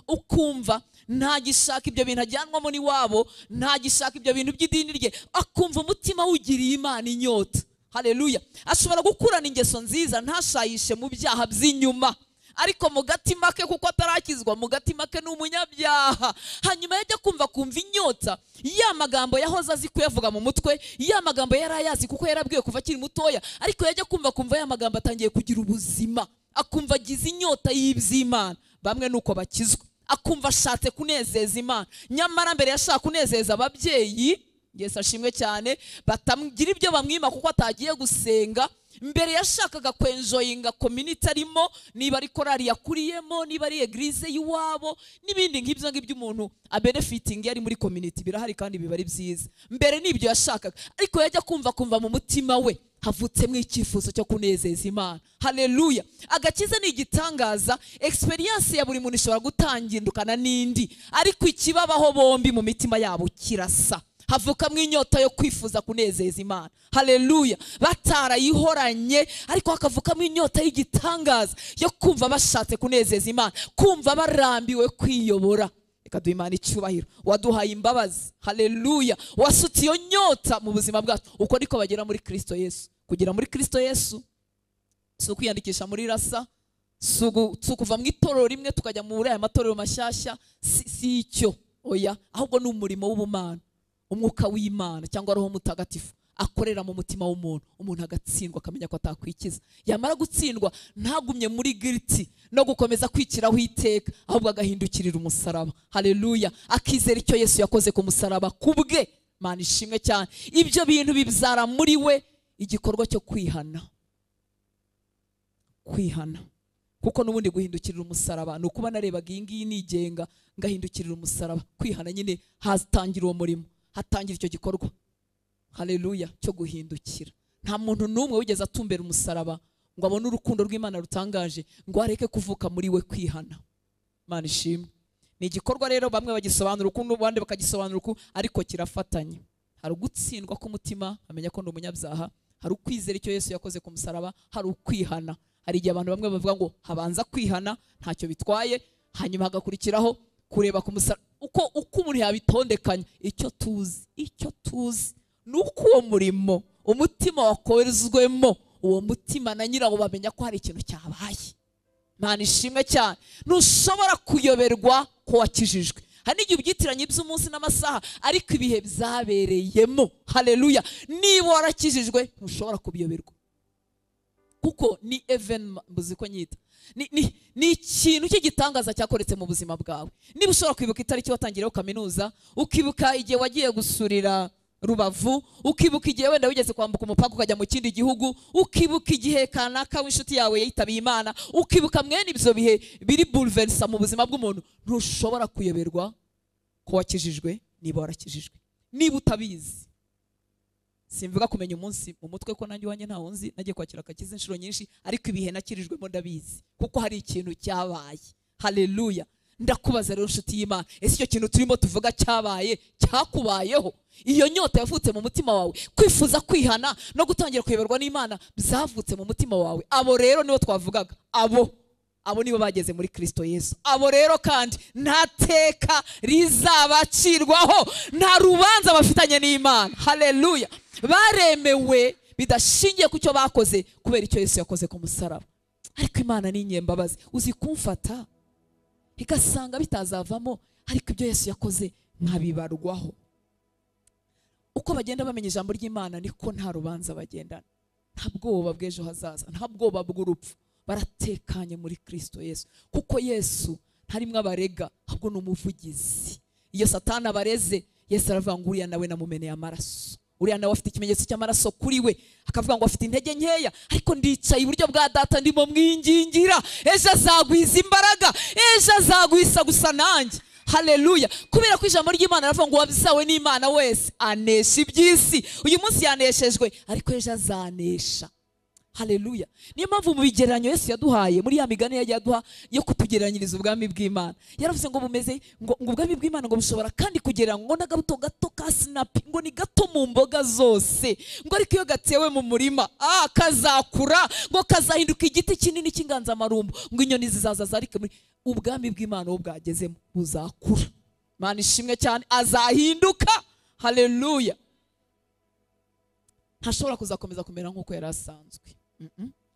ukumva ntagishaka ibyo bintu ajyanwamo n'iwabo, ntagishaka ibyo bintu by'idini rye, akumva umutima wugiriye Imana inyota. Haleluya. Ashobora gukurana ingeso nziza, ntashayishe mu byaha by'inyuma, ariko mu gatima ke kuko atarakizwa, mu gatima ke ni umunyabyaha. Hanyuma yajya kumva inyota, ya magambo yahoze azi kuyavuga mu mutwe, ya magambo yarayazi kuko yarabwiwe kuva akiri mutoya, ariko yajya kumva ya magambo atangiye kugira ubuzima, akumva agize inyota y'iby'Imana. bamwe nuko bakizwa, akumva ashatse kunezeza Imana, nyamara mbere yashaka kunezeza ababyeyi, Yesu ashimwe cyane, batamugira ibyo bamwima kuko atagiye gusenga. Mbere yashakaga kwenjoyinga community arimo, niba ari korari yakuriyemo, niba ari eglise y'iwabo n'ibindi nk'ibyo ngibyo umuntu abenefiting yari muri community, birahari kandi biba ari byiza. Mbere nibyo yashakaga, ariko yajya kumva mu mutima we havutsemo icyifuzo cyo kunezeza Imana. Haleluya! Agakiza ni igitangaza. Experience ya buri muntu ishobora gutangindukana n'indi, ariko ikibabaho bombi mu mitima yabo kirasa. Havukamo inyota yo kwifuza kunezeza Imana. Haleluya! Batarayihoranye, ariko hakavukamo inyota y'igitangaza yo kumva bashatse kunezeza Imana, kumva barambiwe kwiyobora. Reka duhe Imana icyubahiro, waduhaye imbabazi. Haleluya! Wasutse iyo nyota mu buzima bwacu. Uko niko bagera muri Kristo Yesu. Kugera muri Kristo Yesu si ukwiyandikisha muri rasa, si ukuva mu itorero rimwe tukajya muri aya matorero mashyashya, si icyo, oya, ahubwo ni umurimo w'ubumana, umwuka w'Imana cyangwa Roho Mutagatifu akorera mu mutima w'umuntu, umuntu agatsindwa akamenya ko atakwikiza. Yamara gutsindwa ntagumye muri guilty no gukomeza kwiciraho iteka, ahubwo agahindukirira umusaraba. Haleluya! Akizera icyo Yesu yakoze ku musaraba kubwe. Mana ishimwe cyane. Ibyo bintu bibyara muri we igikorwa cyo kwihana. Kuko n'ubundi guhindukirira umusaraba ni ukuba narebaga iyi ngiyi nigenga ngahindukirira umusaraba. Kwihana nyine hatangira uwo murimo, hatangira icyo gikorwa. Haleluya! Cyo guhindukira. Nta muntu n'umwe wigeze atumbera umusaraba ngo abone urukundo rw'Imana rutangaje ngo areke kuvuka muri we kwihana. Mana ishimwe. Ni igikorwa rero bamwe bagisobanura ukuntu, abandi bakagisobanura uku, ariko kirafatanye. Hari ugutsindwa k'umutima amenya ko ndi umunyabyaha, hari ukwizera icyo Yesu yakoze ku musaraba, hari ukwihana. Hari igihe abantu bamwe bavuga ngo habanza kwihana ntacyo bitwaye, hanyuma hagakurikiraho kureba ku musaraba. Uko umuntu yabitondekanya, icyo tuzi nuko uwo murimo umutima wakozwemo, uwo mutima na nyirawo bamenya ko hari ikintu cyabaye. Mana ishimwe cyane. Ntushobora kuyoberwa ko wakijijwe. Hari n'igihe ubyitiranye iby'umunsi n'amasaha, ariko ibihe byabereyemo. Haleluya! Niba warakijijwe ntushobora kubiyoberwa, kuko ni event mbuzi ko nyita, ni ikintu cy'igitangaza cyakoretse mu buzima bwawe. Niba ushobora kwibuka itariki watangiriyeho kaminuza, ukibuka igihe wagiye gusurira Rubavu, ukibuka igihe wenda wigeze kwambuka umupaka ukajya mu kindi gihugu, ukibuka igihe kanaka w'inshuti yawe yitabiye Imana, ukibuka mwene ibyo bihe biri bouleversa mu buzima bw'umuntu, ntushobora kuyoberwa ko wakijijwe niba warakijijwe. Niba utabizi, simvuga kumenya umunsi mu mutwe ko nanjye wanjye ntawo nzi, nagiye kwakira akakiza inshuro nyinshi, ariko ibihe nakirijwemo ndabizi kuko hari ikintu cyabaye. Haleluya! Ndakubaza rero nshuti y'Imana, ese icyo kintu turimo tuvuga cyabaye cyakubayeho? Iyo nyota yavutse mu mutima wawe, kwifuza kwihana no gutangira kuyoberwa n'Imana byavutse mu mutima wawe. Abo rero nibo twavugaga, abo nibo bageze muri Kristo Yesu. Abo rero kandi nta teka rizabacirwaho, nta rubanza bafitanye n'Imana. Haleluya! Baremewe bidashingiye ku cyo bakoze, kubera icyo Yesu yakoze ku musaraba. Ariko Imana ni inyembabazi, uzi kumfata igasanga bitazavamo, ariko ibyo Yesu yakoze nkabibarwaho. Uko bagenda bamenya ijambo ry'Imana niko nta rubanza bagendana, nta bwoba bw'ejo hazaza, nta bwoba bw'urupfu. Baratekanye muri Kristo Yesu, kuko Yesu ntarimwe abarega, ahubwo ni umuvugizi. Iyo Satani abareze, Yesu aravuga ngo uriya nawe namumeneye amaraso, uriya nawe afite ikimenyetso cy'amaraso kuri we, akavuga ngo afite intege nkeya, ariko ndicaye iburyo bwa Data ndimo mwingingira, ejo azagwiza imbaraga, ejo azagwisa gusa nanjye. Haleluya! Kubera ko ijambo ry'Imana ravuga ngo wabisawe n'Imana wese anesha iby'isi. Uyu munsi yaneshejwe, ariko ejo azanesha. Haleluya! Niyo mpamvu mu bigereranyo Yesu yaduhaye, muri ya migani yagiye aduha yo kutugereranyiriza ubwami bw'Imana, yaravuze ngo bumeze ngo ubwami bw'Imana ngo bushobora kandi kugereranywa ngo n'agabuto gato ka sinapi, ngo ni gato mu mboga zose, ngo ariko iyo gatewe mu murima kazakura, ngo kazahinduka igiti kinini cy'inganzamarumbu, ngo inyoni zizaza zarike muri ubwami bw'Imana. Uwo bwagezemo buzakura. Mana ishimwe cyane, azahinduka. Haleluya! Ntashobora kuzakomeza kumera nk'uko yari asanzwe.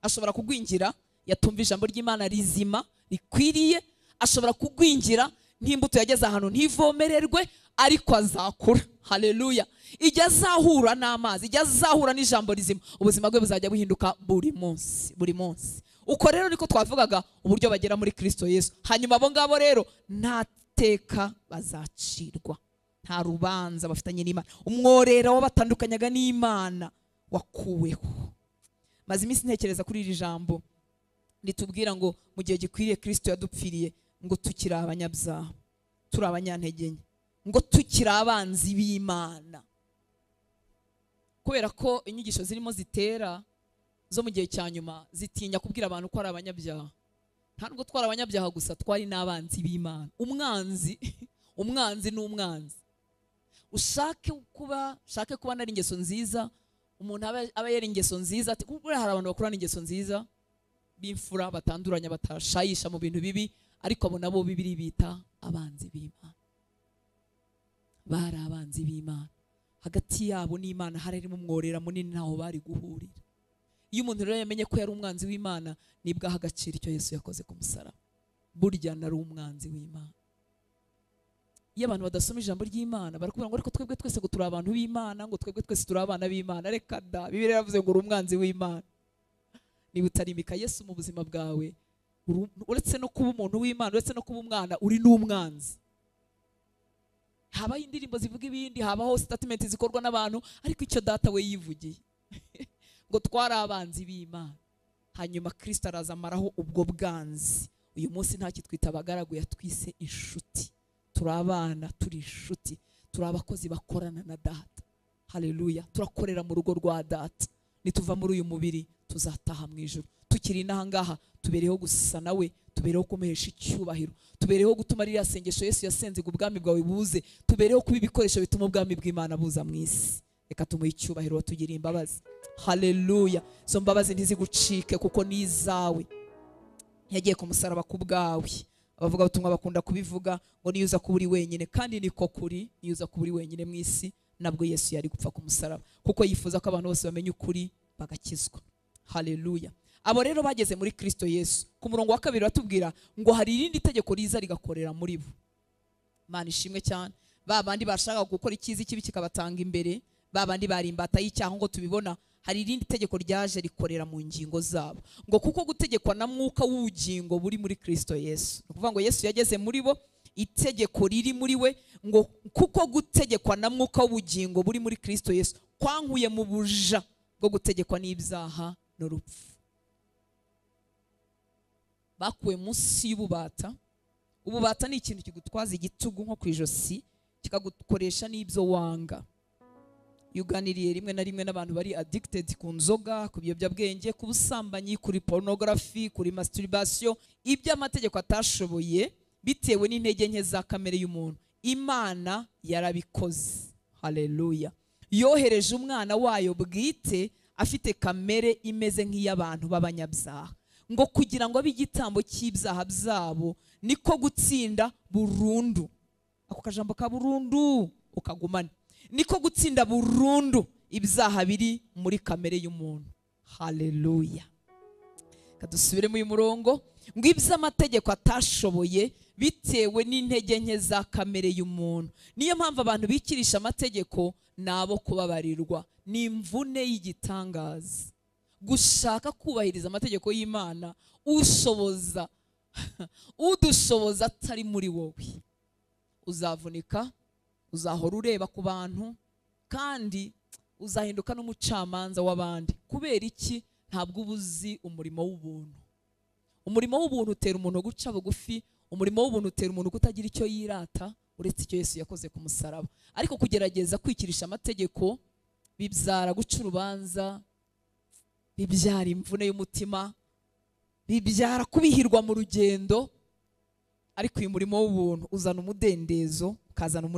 Ashobora kugwingira yatumva ijambo ry'Imana rizima rikwiriye, ashobora kugwingira nk'imbuto yageze ahantu ntivomererwe ariko azakura. Haleluya. Ijya azahura n'amazi, ijya azahura n'ijambo rizima, ubuzima bwe buzajya buhinduka buri munsi. Uko rero niko twavugaga uburyo bagera muri Kristo Yesu. Hanyuma abo ngabo rero nta teka bazacirwa, nta rubanza bafitanye n'Imana. Umworera wabatandukanyaga n'Imana wakuweho. Maze iminsi ntekereza kuri iri jambo nitubwira ngo mu gihe gikwiriye Kristo yadupfiriye ngo tukiri abanyabyaha, turi abanyantege nke, ngo tukiri abanzi b'Imana. Kubera ko inyigisho zirimo zitera zo mu gihe cya nyuma zitinya kubwira abantu ko ari abanyabyaha. Nta nubwo twari abanyabyaha gusa, twari n'abanzi b'Imana. Umwanzi ni umwanzi. Ushake kuba nari ingeso nziza, umuntu aba yari ingeso nziza, ati kuko hari abantu bakurana ingeso nziza b'imfura batanduranya, batashayisha mu bintu bibi, ariko abo nabo Bibiri bita abanzi b'Imana. Bari abanzi b'Imana. Hagati yabo n'Imana harimo umworera munini, ntaho bari guhurira. Iyo umuntu rero yamenye ko yari umwanzi w'Imana, nibwo aha agaciro icyo Yesu yakoze ku musaraba. Burya nari umwanzi w'Imana. Iyo abantu badasoma ijambo ry'Imana barakubwira ngo ariko twebwe twese ngo turi abantu b'Imana, ngo twebwe twese turi abana b'Imana. Reka da, Bibiliya yavuze ngo uri umwanzi w'Imana. Niba utarimika Yesu mu buzima bwawe, uretse no kuba umuntu w'Imana, uretse no kuba umwana, uri n'umwanzi. Habaho indirimbo zivuga ibindi, habaho statement zikorwa n'abantu, ariko icyo data we yivugiye ngo twari abanzi b'Imana. Hanyuma Kristo araza amaraho ubwo bwanzi. Uyu munsi nta kitwita abagaragu, yatwise inshuti. Turi abana, turi inshuti, turi abakozi bakorana na data. Haleluya. Turakorera mu rugo rwa data. Nituva muri uyu mubiri tuzataha mu ijuru. Tukiri n'ahangaha tubereho gusa nawe, tubereho kumuhesha icyubahiro, tubereho gutuma ririya sengesho Yesu yasenze ngo ubwami bwawe buze, tubereho kuba ibikoresho bituma ubwami bw'Imana buza mu isi. Reka tumuhe icyubahiro, watugiriye imbabazi. Haleluya. Izo mbabazi ntizigucike kuko ni izawe. Yagiye ku musaraba ku bwawe. Abavuga ubutumwa bakunda kubivuga ngo niyo uza kuba uri wenyine, kandi niko kuri. Niyo uza kuba uri wenyine mu isi, nabwo Yesu yari gupfa ku musaraba, kuko yifuza ko abantu bose bamenye ukuri bagakizwa. Haleluya. Abo rero bageze muri Kristo Yesu. Ku murongo wa 2 batubwira ngo hari irindi tegeko riza rigakorera muri bo. Imana ishimwe cyane. Babandi bashaka gukora icyiza ikibi kikabatanga imbere, babandi bari imbata y'icyaha ngo tubibona, hari irindi tegeko ryaje rikorera mu ngingo zabo. Ngo kuko gutegekwa na mwuka w'ubugingo buri muri Kristo Yesu. Ukuvuga ngo Yesu yageze muri bo, itegeko riri muri we, ngo kuko gutegekwa na mwuka w'ubugingo buri muri Kristo Yesu kwankuye mu buja bwo gutegekwa n'ibyaha n'urupfu. Bakuwe munsi y'ububata. Ububata ni ikintu kigutwaza igitugu nko ku ijosi, kikagukoresha n'ibyo wanga. Yuganiriye rimwe na rimwe n'abantu bari addicted ku nzoga, ku biyobyabwenge, ku busambanyi, kuri pornography, kuri masturbation, ibyo amategeko atashoboye bitewe n'intege nke za kamere y'umuntu. Imana yarabikoze. Haleluya. Yohereje umwana wayo bwite afite kamere imeze nk'iy'abantu b'abanyabyaha, ngo kugira ngo abe igitambo cy'ibyaha byabo, niko gutsinda burundu. Ako kajambo ka burundu ukagumana. Niko gutsinda burundu ibyaha biri muri kamere y'umuntu. Haleluya. Kadusubire mu murongo ngo iby'amategeko atashoboye bitewe n'intege nke za kamere y'umuntu. Niyo mpamvu abantu bikirisha amategeko nabo kubabarirwa. Ni imvune y'igitangaza. Gushaka kubahiriza amategeko y'Imana udushoboza atari muri wowe. Uzavunika, uzahora ureba ku bantu, kandi uzahinduka n'umucamanza w'abandi. Kubera iki? Ntabwo ubuzi umurimo w'ubuntu. Umurimo w'ubuntu utera umuntu guca bugufi, umurimo w'ubuntu utera umuntu kutagira icyo yirata uretse icyo Yesu yakoze ku musaraba. Ariko kugerageza kwikirisha amategeko bibyara guca urubanza, bibyara imvune y'umutima, bibyara kubihirwa mu rugendo. Ariko uyu murimo w'ubuntu uzana umudendezo, ukazana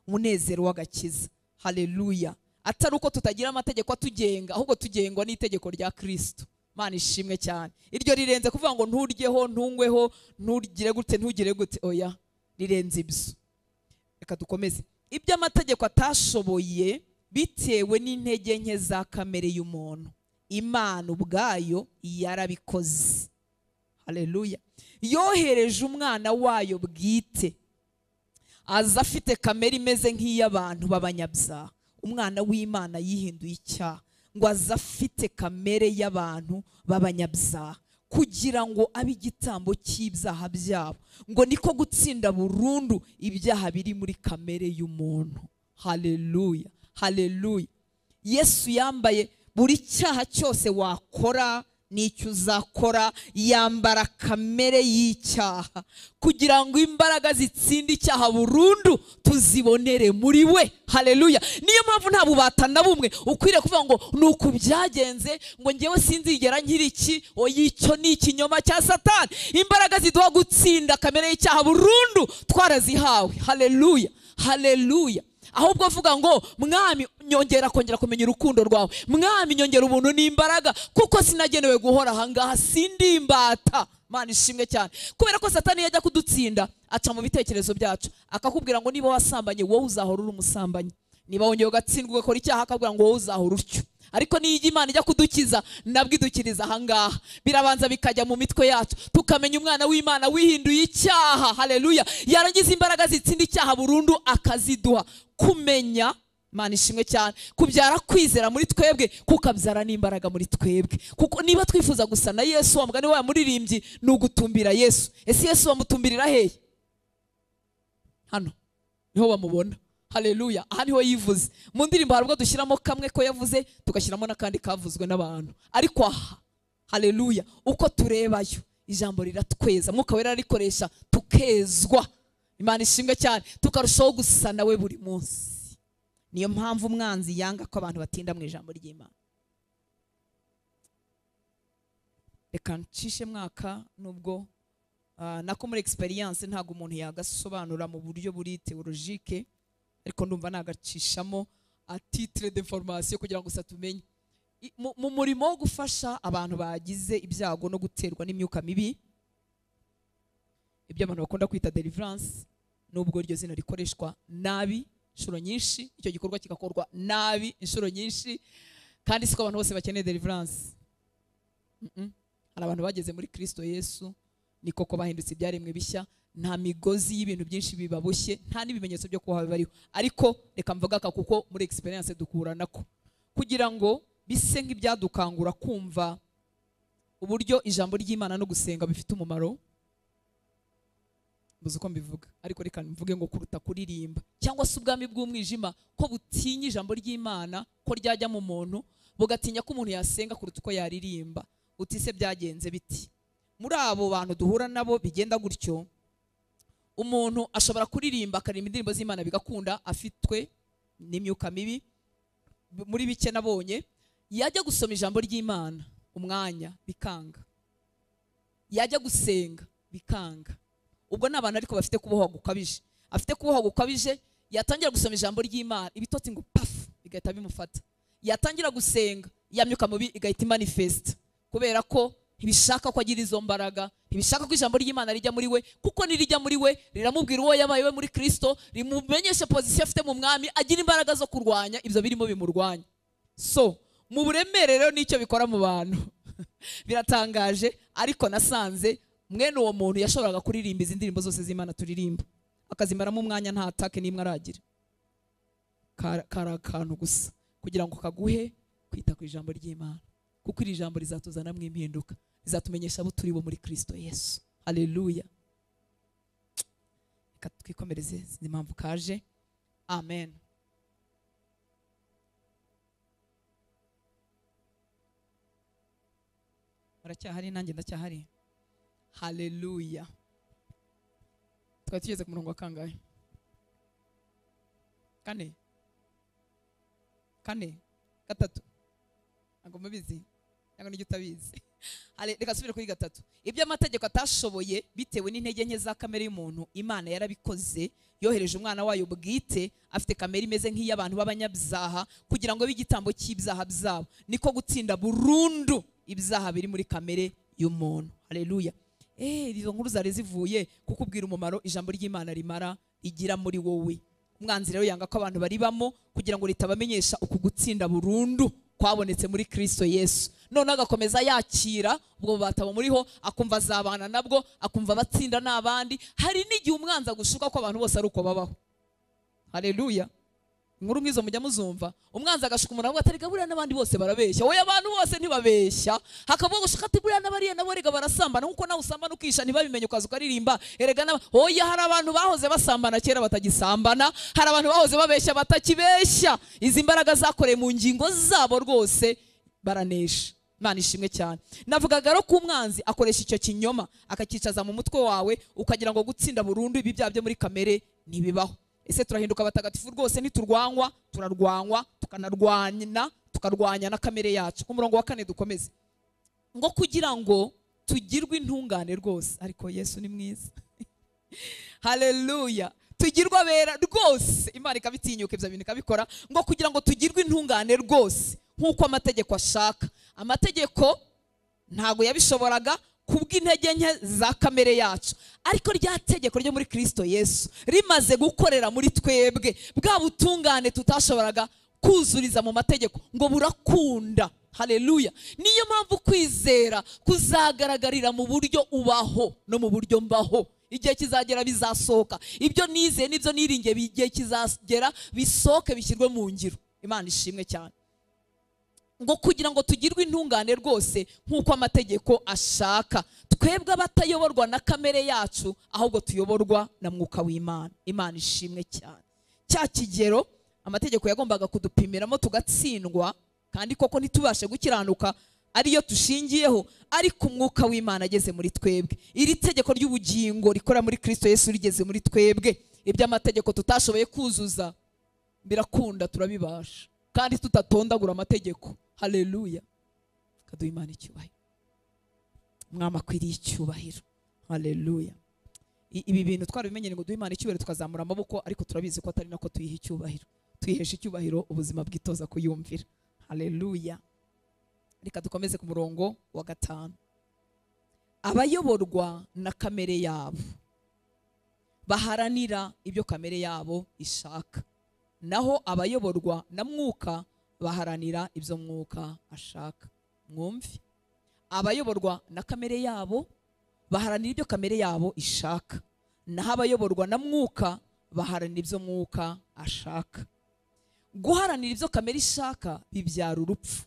umunezero w'agakiza. Haleluya. Atari uko tutagira amategeko atugenga, ahubwo tugengwa n'itegeko rya Kristo. Mana ishimwe cyane. Iryo rirenze kuvuga ngo nturyeho, ntungweho, nturigire gute, ntugire gute. Oya, rirenze ibyo. Reka dukomeze. Ibyo amategeko atashoboye bitewe n'intege nke za kamere y'umuntu, Imana ubwayo yarabikoze. haleluya, yohereje umwana wayo bwite, aza afite kamere imeze nk'iy'abantu b'abanyabyaha. Umwana w'Imana yihinduye icyaha ngo aza afite kamere y'abantu b'abanyabyaha kugira ngo abe igitambo cy'ibyaha byabo, ngo niko gutsinda burundu ibyaha biri muri kamere y'umuntu. Haleluya, haleluya. Yesu yambaye buri cyaha cyose wakora n'icyo uzakora, yambara kamere y'icyaha kugira ngo imbaraga zitsinde icyaha burundu tuzibonere muri we. Haleluya. Niyo mpamvu nta bubata na bumwe ukwiriye kuvuga ngo nuko byagenze, ngo ngewe sinzigera nkira iki. Oya, icyo ni ikinyoma cya Satani. Imbaraga ziduha gutsinda kamere y'icyaha burundu twarazihawe. Haleluya, haleluya. Ahubwo avuga ngo mwami nyongera kongera kumenya urukundo rwawe, mwami nyongera ubuntu n'imbaraga, kuko sinagenewe guhora ahangaha, sindi imbata. Mana ishimwe cyane. Kubera ko Satani yajya kudutsinda aca mu bitekerezo byacu, akakubwira ngo niba wasambanye wowe uzahora uri umusambanyi, niba wongeye ugatsindwa ugakora icyaha akabwira ngo wowe uzahora utyo. Ariko niyo Imana ijya kudukiza nabwo idukiriza ahangaha, birabanza bikajya mu mitwe yacu tukamenya umwana w'Imana wihinduye icyaha. Haleluya. Yarangiza imbaraga zitsinda icyaha burundu akaziduha. Kumenya, Mana ishimwe cyane, kubyara kwizera muri twebwe kukabyara n'imbaraga muri twebwe. Kuko niba twifuza gusa na Yesu, wa mugani wa muririmbyi ni ugutumbira Yesu. Ese Yesu bamutumbirira hehe? Hano niho bamubona. Haleluya. Aha niho yivuze. Mu ndirimbo hari ubwo dushyiramo kamwe ko yavuze tugashyiramo n'akandi kavuzwe n'abantu, ariko aha, haleluya, uko turebayo ijambo riratweza. Mwuka Wera arikoresha tukezwa. Imana ishimwe cyane, tukarushaho gusa nawe buri munsi. Niyo mpamvu umwanzi yanga ko abantu batinda mu ijambo ry'Imana. Reka ncishe mwaka nubwo nako muri experience ntago umuntu yagasobanura mu buryo buri theologique, ariko ndumva nagacishamo a titre d'information kugira ngo tumenye mu murimo wo gufasha abantu bagize ibyago no guterwa n'imyuka mibi, ibyo abantu bakunda kwita deliverance. Nubwo iryo zina rikoreshwa nabi inshuro nyinshi, icyo gikorwa kigakorwa nabi inshuro nyinshi, kandi siko abantu bose bakeneye deliverance. Hari abantu bageze muri Kristo Yesu, ni koko bahindutse ibyaremwe bishya, nta migozi y'ibintu byinshi bibaboshye, nta n'ibimenyetso byo kuba bariho. Ariko reka mvuga ka kuko muri experience dukura nako, kugira ngo bise nk'ibyadukangura kumva uburyo ijambo ry'Imana no gusenga bifite umumaro. Mbuze uko mbivuga, ariko reka mvuge ngo kuruta kuririmba cyangwa se ubwami bw'umwijima ko butinya ijambo ry'Imana ko ryajya mu muntu, bugatinya ko umuntu yasenga kuruta uko yaririmba. Utise byagenze biti? Muri abo bantu duhura nabo bigenda gutyo, umuntu ashobora kuririmba akaririmba indirimbo z'Imana bigakunda, afitwe n'imyuka mibi. Muri bike nabonye, yajya gusoma ijambo ry'Imana umwanya bikanga, yajya gusenga bikanga. Ubwo n'abantu ariko bafite kuboha gukabije, afite kuboha gukabije, yatangira gusoma ijambo ry'Imana ibitotsi ngo pafu bigahita bimufata. Yatangira gusenga ya myuka mubi igahita manifest, kubera ko ntibishaka ko agira izo mbaraga, ntibishaka ko ijambo ry'Imana rijya muri we, kuko nirijya muri we riramubwira uwo yabaye we muri Kristo, rimumenyesha position afite mu mwami, agira imbaraga zo kurwanya ibyo birimo bimurwanya. So mu buremere rero nicyo bikora mu bantu biratangaje, ariko nasanze mwene uwo muntu yashoboraga kuririmba izi ndirimbo zose z'Imana turirimba, akazimaramo umwanya nta atake n'imwe aragira. Karakantu gusa kugira ngo kaguhe kwita ku ijambo ry'Imana, kuko iri jambo rizatuzanamo impinduka, rizatumenyesha abo turi bo muri Kristo Yesu. Haleluya. Reka twikomereze, sinzi impamvu kaje. Amen. Muracyahari? Nanjye ndacyahari. Haleluya. Twari tugeze ku murongo wa kangahe? Kane? Gatatu? Ntabwo mubizi? Ntabwo nijye utabizi. Reka subire kuri gatatu. Ibyo amategeko atashoboye bitewe n'intege nke za kamere y'umuntu, Imana yarabikoze, yohereje umwana wayo bwite, afite kamere imeze nk'iy'abantu b'abanyabyaha, kugira ngo b'igitambo cy'ibyaha byabo, niko gutsinda burundu ibyaha biri muri kamere y'umuntu. Haleluya. Izo nkuru zari zivuye kukubwira umumaro ijambo ry'Imana rimara rigira muri wowe. Umwanzi rero yanga ko abantu baribamo kugira ngo ritabamenyesha uku gutsinda burundu kwabonetse muri Kristo Yesu. None agakomeza yakira ubwo bubata bumuriho, akumva azabana nabwo, akumva abatsinda n'abandi. Hari n'igihe umwanzi agushuka ko abantu bose ari uko babaho. Haleluya. Inkuru nk'izo mujya muzumva, umwanzi agashuka umuntu avuga ati buriya n'abandi bose barabeshya. Oya, abantu bose ntibabeshya. Hakavuga gushuka ati buriya n'abariya nabo rega barasambana, nkuko nawe usambana ukisha ntibabimenye ukaza ukaririmba. Erega oya, hari abantu bahoze basambana kera batagisambana, hari abantu bahoze babeshya batakibeshya. Izi mbaraga zakoreye mu ngingo zabo rwose baranesha. Imana ishimwe cyane. Navugaga rero ko umwanzi akoresha icyo kinyoma akakicaza mu mutwe wawe, ukagira ngo gutsinda burundu ibi bya byo muri kamere ntibibaho. Ese turahinduka abatagatifu rwose ntiturwanywa? Turarwanywa, tukarwanya na kamere yacu. Ku murongo wa 4 dukomeze ngo kugira ngo tugirwe intungane rwose. Ariko Yesu ni mwiza. Haleluya. Tugirwa bera rwose, Imana ikabitinyuka ibyo bintu ikabikora, ngo kugira ngo tugirwe intungane rwose nk'uko amategeko ashaka. Amategeko ntago yabishoboraga kubw'intege nke za kamere yacu, ariko rya tegeko ryo muri Kristo Yesu rimaze gukorera muri twebwe, bwa butungane tutashoboraga kuzuriza mu mategeko ngo burakunda. Haleluya. Niyo mpamvu kwizera kuzagaragarira mu buryo ubaho no mu buryo mbaho. Igihe kizagera bizasohoka, ibyo nizeye n'ibyo niringiye igihe kizagera bisohoke bishyirwe mu ngiro. Imana ishimwe cyane. Ngo kugira ngo tugirwe intungane rwose nk'uko amategeko ashaka, twebwe abatayoborwa na kamere yacu, ahubwo tuyoborwa na mwuka w'Imana. Imana ishimwe cyane. Cya kigero amategeko yagombaga kudupimiramo tugatsindwa, kandi koko ntitubashe gukiranuka ariyo tushingiyeho, ariko umwuka w'Imana ageze muri twebwe. Iri tegeko ry'ubugingo rikora muri Kristo Yesu rigeze muri twebwe. Iby'amategeko tutashoboye kuzuza birakunda, turabibasha kandi tutatondagura amategeko. Haleluya. Kaduha Imana icyubahiro. Mwama akwiriye icyubahiro. Haleluya. Ibi bintu twarabimenye ngo duhe Imana icyubahiro tukazamura amaboko, ariko turabizi ko atari nako tuyiha icyubahiro. Tuyihesha icyubahiro ubuzima bwitoza kuyumvira. Haleluya. Reka dukomeze ku murongo wa 5. Abayoborwa na kamere yabo baharanira ibyo kamere yabo ishaka, naho abayoborwa na mwuka baharanira ibyo mwuka ashaka. Mwumve, abayoborwa na kamere yabo baharanira ibyo kamere yabo ishaka, naho abayoborwa na mwuka baharanira ibyo mwuka ashaka. Guharanira ibyo kamere ishaka bibyara urupfu,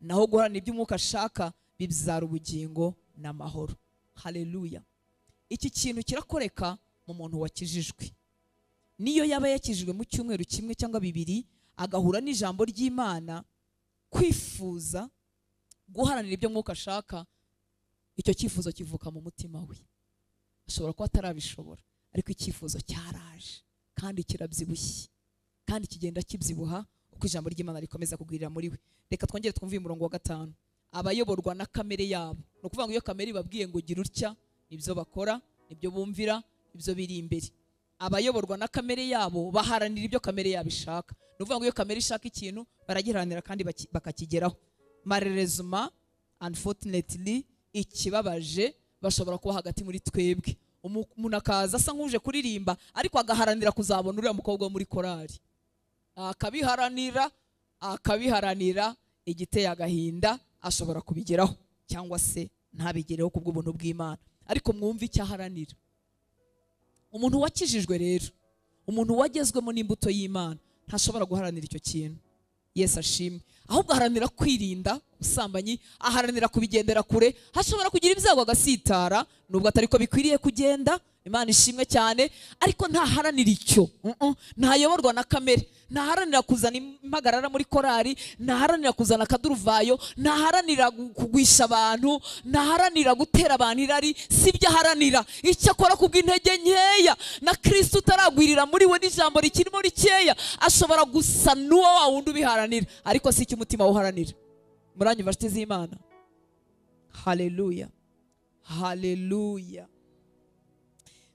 naho guharanira ibyo umwuka ashaka bibyara ubugingo n'amahoro. Haleluya. Iki kintu kirakoreka mu muntu wakijijwe. Niyo yaba yakijijwe mu cyumweru kimwe cyangwa 2 agahura n'ijambo ry'Imana, kwifuza guharanira ibyo mwuka ashaka, icyo cyifuzo kivuka mu mutima we. Ashobora kuba atarabishobora, ariko icyifuzo cyaraje kandi kirabyibushye, kandi kigenda kibyibuha uko ijambo ry'Imana rikomeza kugwirira muri we. Reka twongere twumve umurongo wa 5. Abayoborwa na kamere yabo, no kuvuga ngo iyo kamere ibabwiye ngo gira utya, nibyo bakora, nibyo bumvira, ibyo biri imbere. Abayoborwa na kamere yabo baharanira ibyo kamere yabo ishaka. No kuvuga ngo iyo kamere ishaka ikintu baragiharanira kandi bakakigeraho. Malheureusement, unfortunately, ikibabaje bashobora kuba hagati muri twebwe. Umuntu akaza asa nk'uje kuririmba, ariko agaharanira kuzabona uriya mukobwa wo muri korari. Akabiharanira igiteye agahinda, ashobora kubigeraho cyangwa se ntabigereho kubw'ubuntu bw'Imana. Ariko mwumve icyo aharanira. Umuntu wakijijwe rero, umuntu wagezwemo n'imbuto y'Imana, ntashobora guharanira icyo kintu. Yesu ashimwe. Ahubwo aharanira kwirinda ubusambanyi, aharanira kubigendera kure. Hashobora kugira ibyago agasitara, nubwo atari ko bikwiriye kugenda. Imana ishimwe cyane, ariko ntaharanira icyo. Ntayoborwa na kamere, ntaharanira kuzana impagarara muri korari, ntaharanira kuzana akaduruvayo, ntaharanira kugwisha abantu, ntaharanira gutera abantu irari. Sibyo aharanira. Icyo akora kubw'intege nkeya na Kristo utaragwirira muri we n'ijambo rikirimo rikeya, ashobora gusa n'uwo wa wundi ubiharanira, ariko si icyo umutima uharanira. Muranyumva nshuti z'Imana? Haleluya. Haleluya.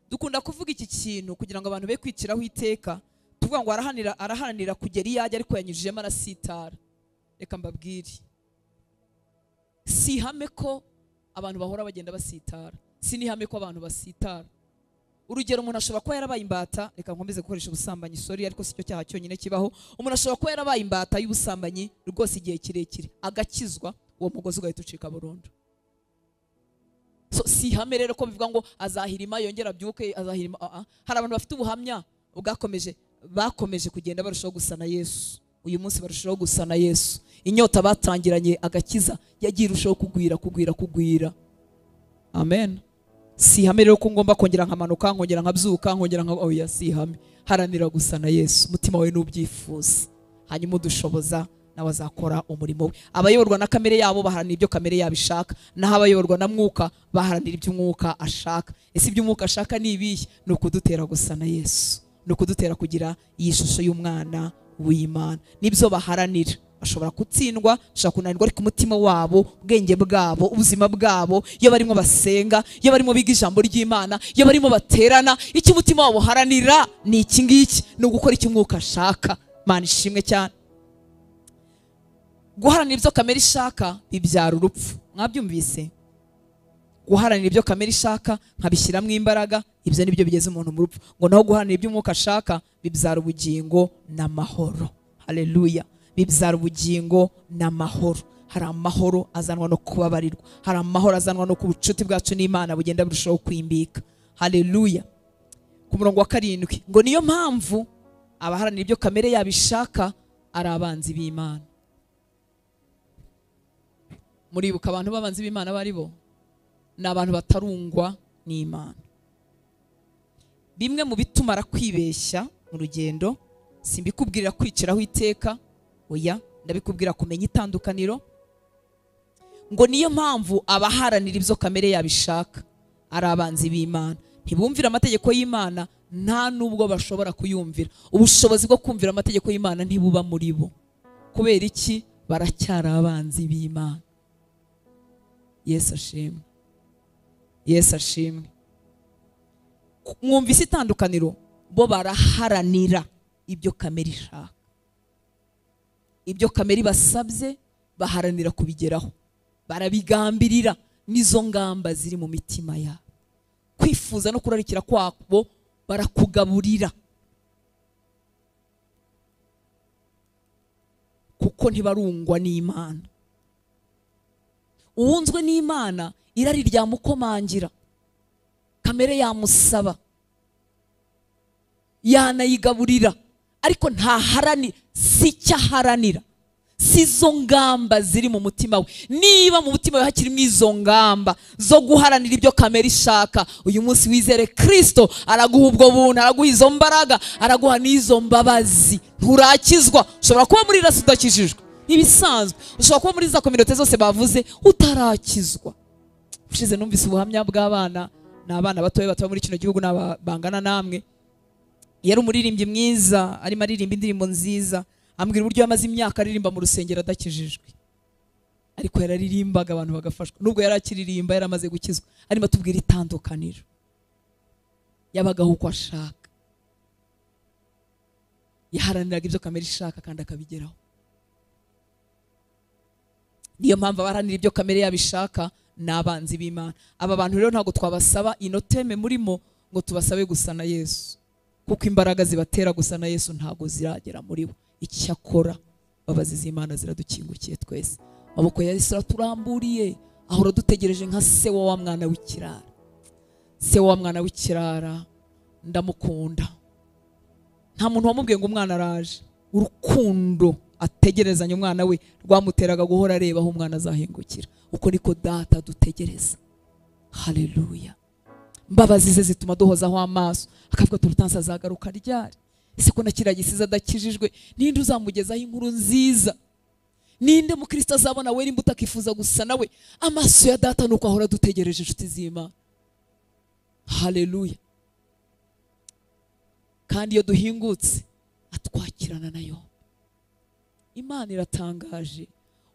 Dukunda kuvuga iki kintu kugira ngo abantu be kwiciraho iteka, tuvuga ngo araharanira kugera iyo ajya, ariko yanyujijemo arasitara. Reka mbabwire, si ihame ko abantu bahora bagenda basitara, si n'ihame ko abantu basitara. urugero umuntu ashobora kuba yarabaye imbata, reka nkomeze gukoresha ubusambanyi sorry, ariko sicyo cyaha cyonyine kibaho. Umuntu ashobora kuba yarabaye imbata y'ubusambanyi rwose igihe kirekire, agakizwa, uwo mugozi ugahita ucika burundu. So si ihame rero ko bivuga ngo azahirima yongera abyuke, azahirima. Hari abantu bafite ubuhamya bakomeje kugenda barushaho gusa na Yesu. Uyu munsi barushaho gusa na Yesu. Inyota batangiranye agakiza yagiye irushaho kugwira. Amen. Si ihame rero ko ngomba kongera nkamanuka, nkongera nkabyuka, nkongera oya, si ihame. Haranira gusa na Yesu, umutima wawe n'ubyifuza, hanyuma udushoboza nawe azakora umurimo we. Abayoborwa na kamere yabo baharanira ibyo kamere yabo ishaka, naho abayoborwa na mwuka baharanira ibyo umwuka ashaka. Ese ibyo umwuka ashaka ni ibihe? Ni ukudutera gusa na Yesu, ni ukudutera kugira iyi shusho y'umwana w'Imana. Nibyo baharanira. Bashobora gutsindwa, bashobora kunanirwa, ariko umutima wabo, ubwenge bwabo, ubuzima bwabo, iyo barimo basenga, iyo barimo biga ijambo ry'Imana, iyo barimo baterana, icyo umutima wabo haranira ni iki ngiki, ni ugukora icyo umwuka ashaka. Mana ishimwe cyane. Guharanira ibyo kamere ishaka bibyara urupfu. Mwabyumvise? Guharanira ibyo kamere ishaka nkabishyiramo imbaraga, ibyo nibyo bigeze umuntu mu rupfu. Ngo naho guharanira ibyo umwuka ashaka bibyara ubugingo n'amahoro. Haleluya. Bibyara ubugingo n'amahoro. Hari amahoro azanwa no kubabarirwa, hari amahoro azanwa no ku bucuti bwacu n'Imana bugenda burushaho kwimbika. Haleluya. Ku murongo wa 7 ngo niyo mpamvu abaharanira ibyo kamere yabishaka ari abanzi b'Imana. Muribuka abantu b'abanzi b'Imana bari bo? Ni abantu batarungwa n'Imana. Bimwe mu bituma kwibeshya mu rugendo, simbikubwirira kwiciraho iteka, oya, ndabikubwira kumenya itandukaniro. Ngo niyo mpamvu abaharanira ibyo kamere yabishaka ari abanzi b'Imana. Ntibumvira amategeko y'Imana, nta nubwo bashobora kuyumvira. Ubushobozi bwo kumvira amategeko y'Imana ntibuba muri bo. Kubera iki? Baracyari abanzi b'Imana. Yesu ashimwe. Yesu ashimwe. Mwumvise itandukaniro? Bo baraharanira ibyo kamere ishaka. Ibyo kamere basabye baharanira kubigeraho, barabigambirira. Nizo ngamba ziri mu mitima yabo. Kwifuza no kurarikira kwabo barakugaburira, kuko ntibarungwa n'Imana. Uwunzwe n'Imana irari ryamukomangira, kamere yamusaba, yanayigaburira, ariko ntaharani, si cyaharanira, sizo ngamba ziri mu mutima we. Niba mu mutima we hakirimo izo ngamba zo guharanira ibyo kamere ishaka, uyu munsi wizere Kristo, araguha ubwo buntu, araguha izo mbaraga, araguha n'izo mbabazi. Nturakizwa. Ushobora kuba muri rasi udakijijwe, ibisanzwe. Ushobora kuba muri za kominote zose bavuze utarakizwa. Ushize numvise ubuhamya bw'abana, n'abana batoye batuye muri kino gihugu bangana namwe. Yari umuririmbyi mwiza, arimo aririmba indirimbo nziza, ambwira uburyo yamaze imyaka aririmba mu rusengero adakijijwe, ariko yararirimbaga abantu bagafashwa. Nubwo yari akiririmba yaramaze gukizwa, arimo atubwira itandukaniro. Yabagaho uko ashaka, yaharaniraga ibyo kamere ishaka kandi akabigeraho. Niyo mpamvu abaharanira ibyo kamere yabishaka n'abanzi b'Imana. Aba bantu rero ntabwo twabasaba inoteme murimo ngo tubasabe gusa na Yesu, kuko imbaraga zibatera gusa na Yesu ntabwo ziragera muri bo. Icyakora babazi z'Imana ziradukingukiye twese. Amaboko ya Yesu araturamburiye, ahora dutegereje nka se wa mwana w'ikirara. Se wa mwana w'ikirara ndamukunda. Nta muntu wamubwiye ngo umwana araje. Urukundo ategerezanya umwana we rwamuteraga guhora areba aho umwana azahingukira. Uko niko data dutegereza. Haleluya. Mbabazi ze zituma duhozaho amaso, akavuga turutansa azagaruka ryari. Ese ko nakira gisiza adakijijwe, ninde uzamugezaho inkuru nziza? Ninde mu Kristo azabona we imbuto akifuza gusa nawe? Amaso ya data nuko ahora dutegereje inshuti z'Imana. Haleluya. Kandi iyo duhingutse atwakirana nayo. Imana iratangaje.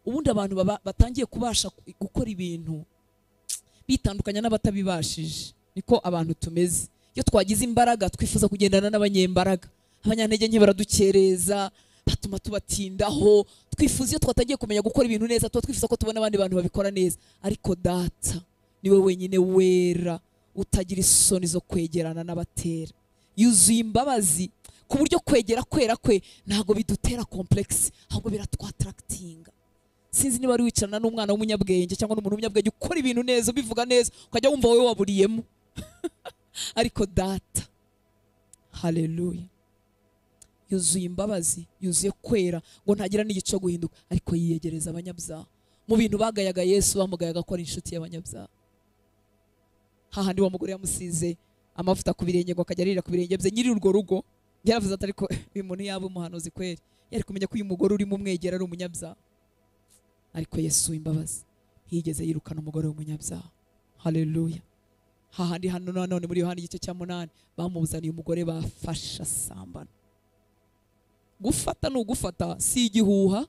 Ubundi abantu batangiye kubasha gukora ibintu bitandukanya n'abatabibashije. Niko abantu tumeze. Iyo twagize imbaraga twifuza kugendana n'abanyembaraga. Abanyantege nke baradukereza, batuma tubatindaho. Twifuza iyo twatagiye kumenya gukora ibintu neza, twifuza ko tubona abandi bantu babikora neza. Ariko data niwe wenyine wera, utagira isoni zo kwegerana n'abatera, yuzuye imbabazi ku buryo kwegera kwera kwe ntago bidutera complex, ahubwo biratwattractinga. Sinzi niba ari wicarana n'umwana w'umunyabwenge cyangwa n'umuntu w'umunyabwenge ukora ibintu neza, ubivuga neza, ukajya wumva wowe waburiyemo. Ariko data, haleluya, yuzuye imbabazi, yuzuye kwera, ngo ntagira n'igice guhinduka, ariko yiyegereza abanyabyaha. Mu bintu bagayaga Yesu, bamugayaga ko ari inshuti y'abanyabyaha. Hahandi wa mugore yamusize amavuta ku birenge ngo akajya arira ku birenge bye, nyiri urwo rugo yaravuze ati ariko uyu muntu yaba umuhanuzi kweri, yari kumenya ko uyu mugore urimo umwegera ari umunyabyaha. Ariko Yesu imbabazi ntiyigeze yirukana umugore w'umunyabyaha. Haleluya. Hahandi hano nanone muri Yohana igice cya 8 bamubuzaniye umugore bafasha sambana. Gufata ni ugufata, si igihuha.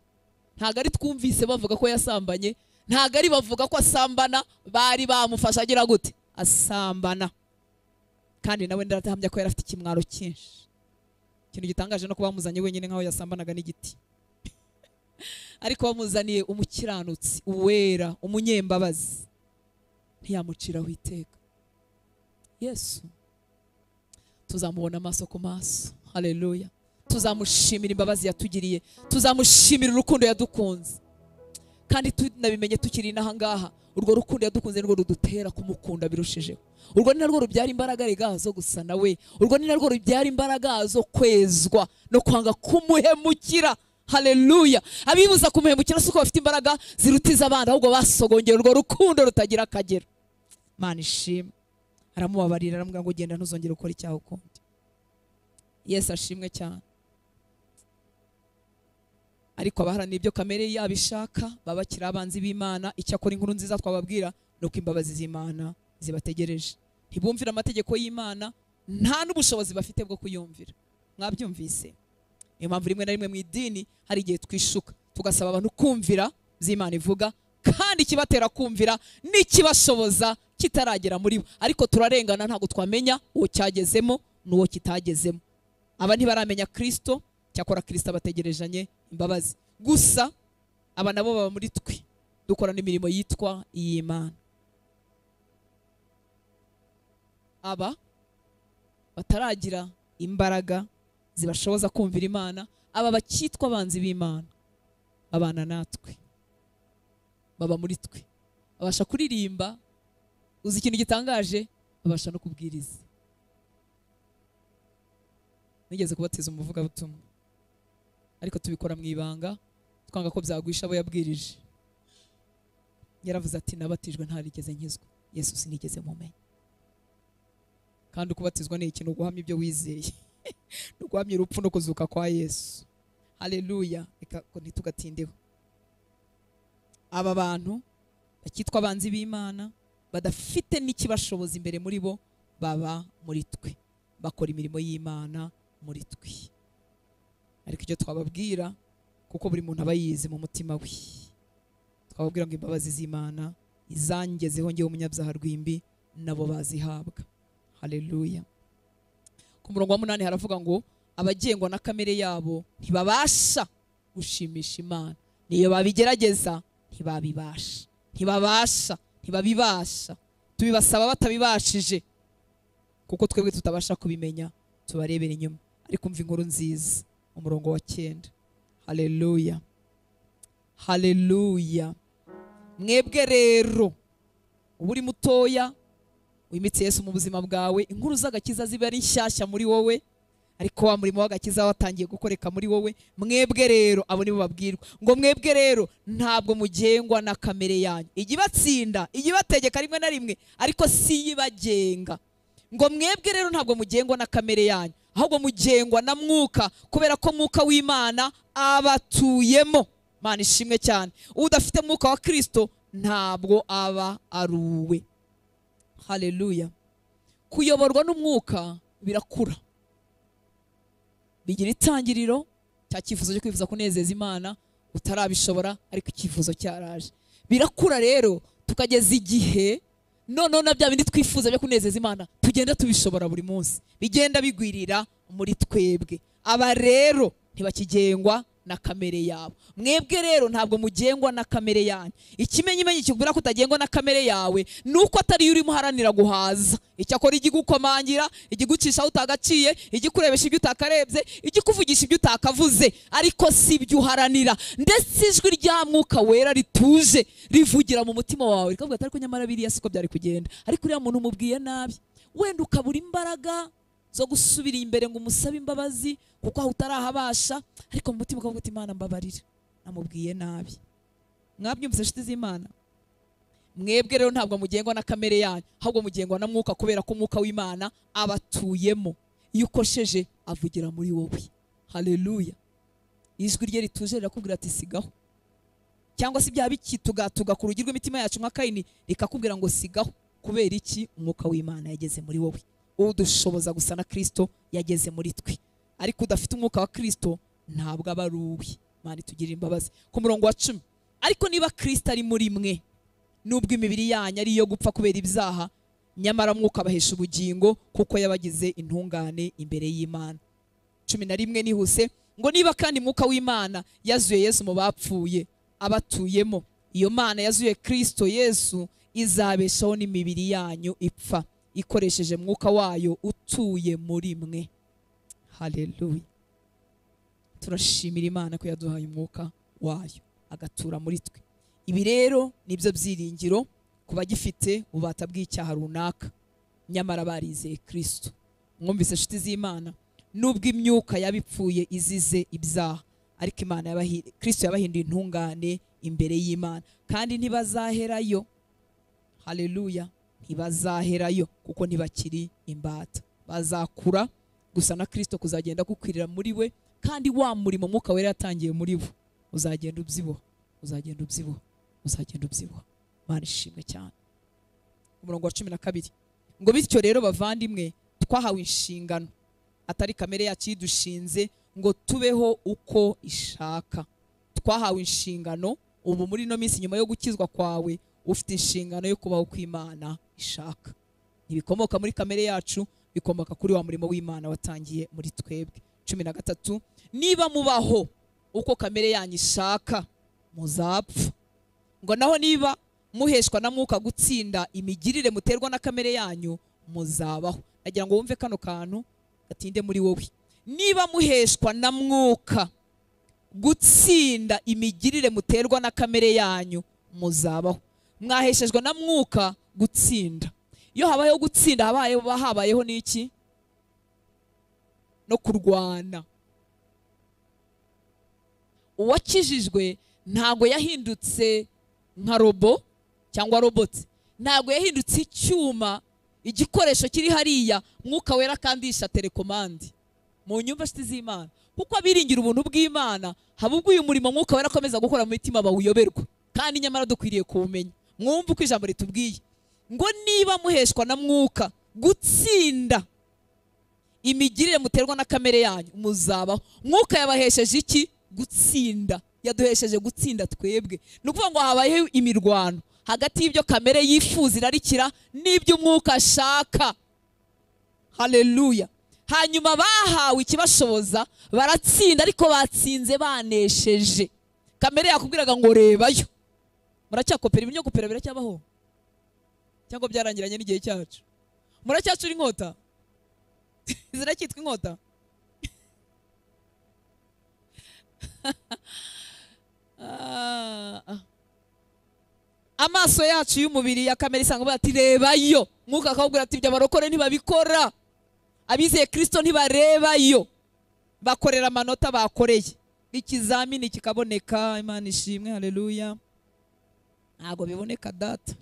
Ntago ari twumvise bavuga ko yasambanye, ntago ari bavuga ko asambana, bari bamufasha agira gute asambana. Kandi nawe ndatahamya ko yarafite ikimwaro cyinshi. Ikintu gitangaje no kuba bamuzanye wenyine nkaho yasambanaga n'igiti. Ariko bamuzaniye umukiranutsi, uwera, umunyembabazi, ntiyamuciraho iteka. Yesu tuzamubona amaso ku maso. Haleluya. Tuzamushimira imbabazi yatugiriye, tuzamushimira urukundo yadukunze. Kandi tunabimenye tukiri nahangaha, urwo rukundo yadukunze nirwo rudutera kumukunda birushijeho. Urwo ni narwo rubyara imbaraga rega zo gusa nawe, urwo ni narwo rubyara imbaraga zo kwezwa no kwanga kumuhemukira. Haleluya. Abibuza kumuhemukira suko bafite imbaraga zirutiza abandi, ahubwo basogongera urwo rukundo rutagira akagero. Mana ishimwe. Aramubabarira, aramubwira ngo genda ntuzongere gukora icyaha ukundi. Yesu ashimwe cyane. Ariko abaharanira ibyo kamere yabishaka babakira abanzi b'Imana. Icyakora inkuru nziza twababwira nuko imbabazi z'Imana zibategereje. Ntibumvira amategeko y'Imana, nta n'ubushobozi bafite bwo kuyumvira. Mwabyumvise? Niyo mpamvu rimwe na rimwe mu idini hari igihe twishuka tugasaba abantu kumvira z'Imana ivuga, kandi kibatera kumvira n'ikibashoboza kitaragera muri bo. Ariko turarengana, ntago twamenya uwo cyagezemo n'uwo kitagezemo. Aba ntibaramenya Kristo, cyakora Kristo abategerejanye imbabazi. Gusa aba nabo baba muri twe, dukorana imirimo yitwa iy'Imana. Aba bataragira imbaraga zibashoboza kumvira Imana, aba bakitwa abanzi b'Imana, babana natwe, baba muri twe, babasha kuririmba. Uzi ikintu gitangaje, babasha no kubwiriza. Nigeze kubatiza umuvugabutumwa, ariko tubikora mu ibanga, twanga ko byagwisha abo yabwirije. Yaravuze ati nabatijwe ntarigeze nkizwa, Yesu sinigeze mumenya. Kandi ukubatizwa ni ikintu guhamya ibyo wizeye, no guhamya urupfu no kuzuka kwa Yesu. Haleluya. Reka ko ntitugatindeho. Aba bantu bakitwa abanzi b'Imana, badafite n'ikibashoboza imbere muri bo, baba muri twe, bakora imirimo y'Imana muri twe. Ariko icyo twababwira, kuko buri muntu aba yize mu mutima we, twababwira ngo imbabazi z'Imana izangezeho ngewe umunyabyaha rwimbi nabo bazihabwa. Haleluya. Ku murongo wa 8 haravuga ngo abagengwa na kamere yabo ntibabasha gushimisha Imana, niyo babigerageza ntibabibasha, ntibabibasha. Tubibasaba batabibashije, kuko twebwe tutabasha kubimenya, tubarebera inyuma. Ariko umva inkuru nziza, umurongo wa 9. Haleluya. Haleluya. Mwebwe rero uburi mutoya wimitse Yesu mu buzima bwawe, inkuru z'agakiza ziba ari nshyashya muri wowe, ariko wa murimo w'agakiza watangiye gukoreka muri wowe. Mwebwe rero, abo nibo babwirwa ngo mwebwe rero ntabwo mugengwa na kamere yanyu igibatsinda, igibategeka rimwe na rimwe, ariko si yibagenga. Ngo mwebwe rero ntabwo mugengwa na kamere yanyu, ahubwo mugengwa na mwuka, kubera ko mwuka w'Imana abatuyemo. Mana ishimwe cyane. Udafite mwuka wa Kristo ntabwo aba aruwe. Haleluya. Kuyoborwa n'umwuka birakura, bigira itangiriro cya cyifuzo cyo kwifuza kunezeza Imana utarabishobora, ariko icyifuzo cyaraje. Birakura rero tukageza igihe none na bya bindi twifuza byo kunezeza Imana tugenda tubishobora buri munsi, bigenda bigwirira muri twebwe. Aba rero ntibakigengwa na kamere yabo. Mwebwe rero ntabwo mugengwa na kamere yanyu. Ikimenyimenyi kikubwira ko utagengwa na kamere yawe nuko atari urimo uharanira guhaza. Icyakora igigukomangira, igigucisha utagaciye, igikurebesha ibyo utakarebye, igikuvugisha ibyo utakavuze, ariko si ibyo uharanira. Ndetse ijwi rya Mwuka Wera rituje rivugira mu mutima wawe rikavuga ati ariko nyamara biriya siko byari kugenda. Ariko uriya muntu umubwiye nabi, wenda ukabura imbaraga zo gusubira imbere ngo umusabe imbabazi kuko aho utarahabasha, ariko mu mutima ukavuga ati Imana mbabarira, namubwiye nabi. Mwabyumvise inshuti z'Imana? Mwebwe rero ntabwo mugengwa na kamere yanyu, ahubwo mugengwa na Mwuka, kubera ko Umwuka w'Imana abatuyemo. Iyo ukosheje avugira muri wowe. Haleluya. Ijwi rye rituje rirakubwira ati sigaho, cyangwa se bya bikitugatuga ku rugi rw'imitima yacu nka Kayini rikakubwira ngo sigaho. Kubera iki? Umwuka w'Imana yageze muri wowe. Udushoboza gusa na Kristo yageze muri twe. Ariko udafite umwuka wa Kristo ntabwo aba ari uwe. Imana itugirire imbabazi. Ku murongo wa 10, ariko niba Kristo ari muri mwe, nubwo imibiri yanyu ari iyo gupfa kubera ibyaha, nyamara Mwuka abahesha ubugingo kuko yabagize intungane imbere y'Imana. 11 nihuse ngo niba kandi Mwuka w'Imana yazuye Yesu mu bapfuye abatuyemo, iyo Mana yazuye Kristo Yesu izabeshaho n'imibiri yanyu ipfa ikoresheje Mwuka wayo utuye muri mwe. Haleluya. Turashimira Imana ko yaduhaye Umwuka wayo agatura muri twe. Ibi rero nibyo byiringiro ku bagifite ububata bw'icyaha runaka nyamara barizeye Kristo. Mwumvise inshuti z'Imana, nubwo imyuka yabipfuye izize ibyaha, ariko Kristo yabahinduye intungane imbere y'Imana, kandi ntibazaherayo. Haleluya. Ntibazaherayo kuko ntibakiri imbata. Bazakura gusa na Kristo kuzagenda gukwirira muri we, kandi wa murimo Mwuka Wera yatangiye muri bo uzagenda ubyibuha, uzagenda ubyibuha, uzagenda ubyibuha. Imana ishimwe cyane. Umurongo wa 12 ngo bityo rero bavandimwe, twahawe inshingano, atari kamere yacu idushinze ngo tubeho uko ishaka. Twahawe inshingano ubu muri no minsi nyuma yo gukizwa kwawe, ufite inshingano yo kubaho uko Imana ishaka. Ntibikomoka muri kamere yacu, bikomoka kuri wa murimo w'Imana watangiye muri twebwe. 13 niba mubaho uko kamere yanyu ishaka, muzapfa. Ngo naho niba muheshwa na Mwuka gutsinda imigirire muterwa na kamere yanyu, muzabaho. Nagira ngo wumve kano kantu gatinde muri wowe. Niba muheshwa na Mwuka gutsinda imigirire muterwa na kamere yanyu, muzabaho. Mwaheshejwe na Mwuka gutsinda. Iyo habayeho gutsinda, habayeho n'iki? No kurwana. Uwakijijwe ntago yahindutse nka robo cyangwa robot, ntago yahindutse icyuma, igikoresho kiri hariya. Mwuka Wera kandisha telekomandi mu nyumva shiti z'Imana, kuko abiringira ubuntu bw'Imana habubwo uyu murimo Mwuka Wera akomeza gukora mu mitima bawuyoberwa, kandi nyamara dukwiriye kuwumenya. Mwumva uko ijambo ritubwiye ngo niba muheshwa na Mwuka gutsinda imigirire muterwa na kamere yanyu, muzabaho. Mwuka yabahesheje iki? Gutsinda. Yaduhesheje gutsinda twebwe. Nukuvuga ngo habayeho imirwano hagati y'ibyo kamere yifuza irarikira n'ibyo Umwuka ashaka. Haleluya. Hanyuma bahawe ikibashoboza, baratsinda, ariko batsinze banesheje. Kamere yakubwiraga ngo rebayo. Muracyakopera ibinyo gupera biracyabaho? Cyangwa byarangiranye n'igihe cyacu? Muracyacura inkota? Ziracyitwa inkota? Amaso yacu y'umubiri ya kamere isanga bati rebayo. Mwuka akabwira ati ibyo abarokore ntibabikora, abizeye Kristo ntibarebayo, bakorera amanota bakoreye, ikizamini kikaboneka. Imana ishimwe. Haleluya. Ntago biboneka data.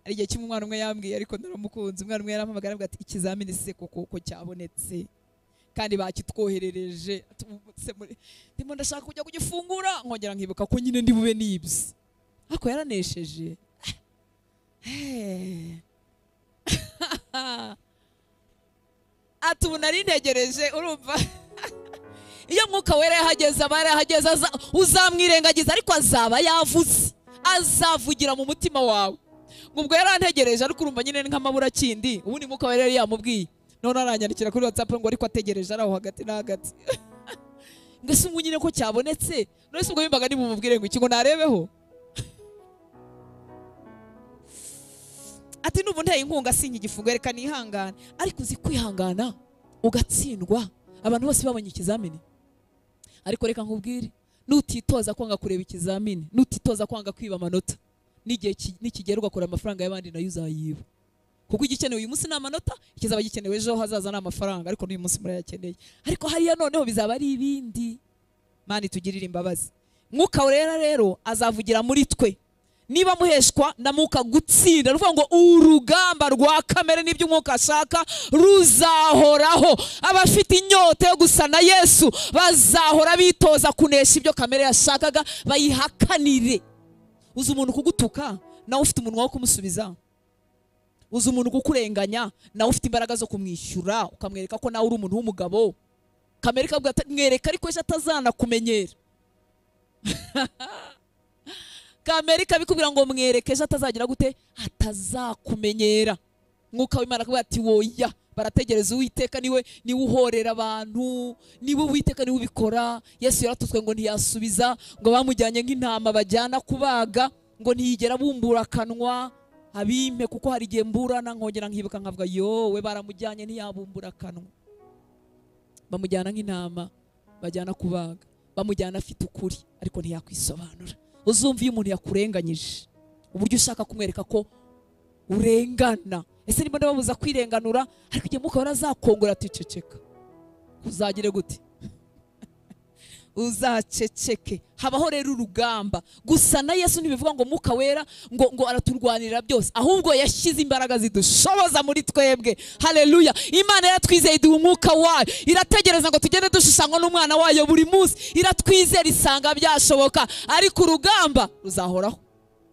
Ari igihe kimwe umwana umwe yambwiye, ariko ndaramukunze. Umwana umwe yarampamagara avuga ati ikizamini se koko cyabonetse kandi bakitwoherereje, ndimo ndashaka kujya kugifungura, nkongera nkibuka ko nyine ndi bube nibye, ariko yaranesheje. Ati ubu nari ntegereje. Urumva? Iyo Mwuka Wera yahageze, aba yarahageze, uzamwirengagiza, ariko azaba yavuze, azavugira mu mutima wawe. Ubwo yarantegereje, ariko urumva nyine nk'amabura kindi. Ubundi Mwuka Wera yari yamubwiye none aranyandikira kuri WhatsApp ngo ariko ategereje araho hagati na hagati. Ngese umunyine ko cyabonetse none se ubwo bimbaga ni bumubwire ngo ikingo narebeho. Ati nubu nteye inkunga sinye igifungo reka nihangane. Ariko uzi kwihangana ugatsindwa abantu bose babonye ikizamini. Ariko reka nkubwire nutitoza kwanga kureba ikizamini, nutitoza kwanga kwiba amanota, n'igihe nikigera ugakora amafaranga y'abandi nayo uzayiba. Kuko igikenewe uyu munsi n'amanota, ikizaba gikenewe ejo hazaza n'amafaranga, ariko n'uyu munsi murayakeneye. Ariko hariya noneho bizaba ari ibindi. Mani tugirire imbabazi. Mwuka Wera rero azavugira muri twe. Niba muheshwa na Mwuka gutsinda, ruvuga ngo urugamba rwa kamere n'ibyo Umwuka ashaka ruzahoraho. Abafite inyota yo gusa na Yesu bazahora bitoza kunesha ibyo kamere yashakaga, bayihakanire. Uzi umuntu kugutuka nawe ufite umunwa wo kumusubiza. Uzi umuntu kukurenganya nawe ufite imbaraga zo kumwishyura, ukamwereka ko nawe uri umuntu w'umugabo. Kamere kavuga mwereka ariko ejo atazana kumenyera. Kamere kabikubwira ngo mwereke ejo atazagira gute, atazakumenyera. Mwuka w'Imana akavuga ati woya, barategereza Uwiteka niwe uhorera abantu, niwe Uwiteka niwe ubikora. Yesu yaratuzwe ngo ntiyasubiza, ngo bamujyanye nk'intama bajyana kubaga, ngo ntiyigera bumbura akanwa. Abimpe kuko hari igihe mburana nkongera nkibuka nkavuga yowe baramujyanye ntiyabumbura akanwa. Bamujyana nk'intama bajyana kubaga, bamujyana afite ukuri ariko ntiyakwisobanura. Uzumva iyo umuntu yakurenganyije uburyo ushaka kumwereka ko urengana. Ese niba ndababuza kwirenganura, ariko igihe Mwuka Wera azakongora ati ceceka, uzagire gute? Uzaceceke. Habaho rero urugamba. Gusa na Yesu ntibivuga ngo Mwuka Wera ngo araturwanirira byose, ahubwo yashyize imbaraga zidushoboza muri twebwe. Haleluya. Imana yaratwizeye iduha Umwuka wayo, irategereza ngo tugende dushushanywa n'umwana wayo buri munsi. Iratwizera isanga byashoboka, ariko urugamba ruzahoraho.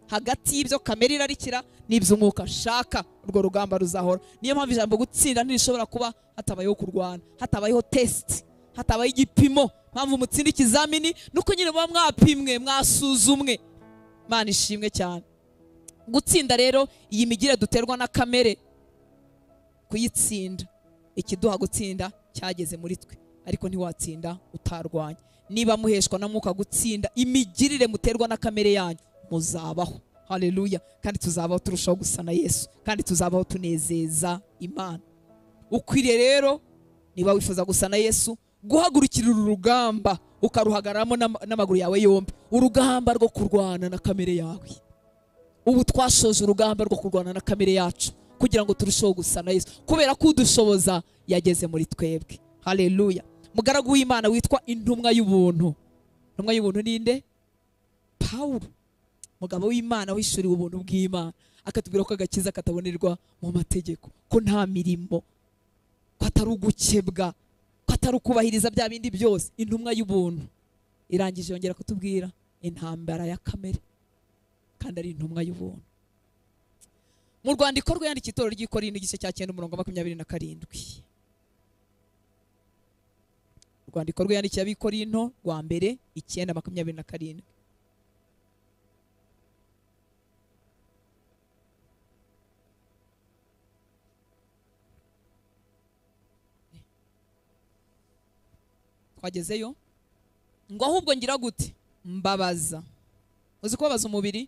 Hagati y'ibyo kamere irarikira n'ibyo Umwuka ashaka, urwo rugamba ruzahora. Niyo mpamvu ijambo gutsinda ntirishobora kuba hatabayeho kurwana, hatabayeho test, hatabayeho igipimo. Mpamvu mutsinda ikizamini nuko nyine muba mwapimwe, mwasuzumwe. Imana ishimwe cyane. Gutsinda rero iyi migire duterwa na kamere, kuyitsinda, ikiduha gutsinda cyageze muri twe, ariko ntiwatsinda utarwanya. Niba muheshwa na Mwuka gutsinda imigirire muterwa na kamere yanyu, muzabaho. Haleluya. Kandi tuzabaho turushaho gusa na Yesu, kandi tuzabaho tunezeza Imana. Ukwiriye rero niba wifuza gusa na Yesu, guhagurukira uru rugamba ukaruhagaramo n'amaguru yawe yombi, urugamba rwo kurwana na kamere yawe. Ubu twashoje urugamba rwo kurwana na kamere yacu kugira ngo turusheho gusa na Yesu, kubera ko udushoboza yageze muri twebwe. Haleluya. Mugaragu w'Imana witwa intumwa y'ubuntu. Intumwa y'ubuntu ninde? Pawulo, mugabo w'Imana wishuriwe ubuntu bw'Imana, akatubwira ko agakiza katabonerwa mu mategeko, ko nta mirimo, ko atari ugukebwa, ko atari ukubahiriza bya bindi byose. Intumwa y'ubuntu irangije yongera kutubwira intambara ya kamere, kandi ari intumwa y'ubuntu. Mu rwandiko rwe yandikiye itorero ry'i Korinto igice cya 9:27. Urwandiko rwe yandikiye ab'i Korinto rwa mbere 9:27. Twagezeyo ngo ahubwo ngira gute, mbabaza. Uzi ko babaza umubiri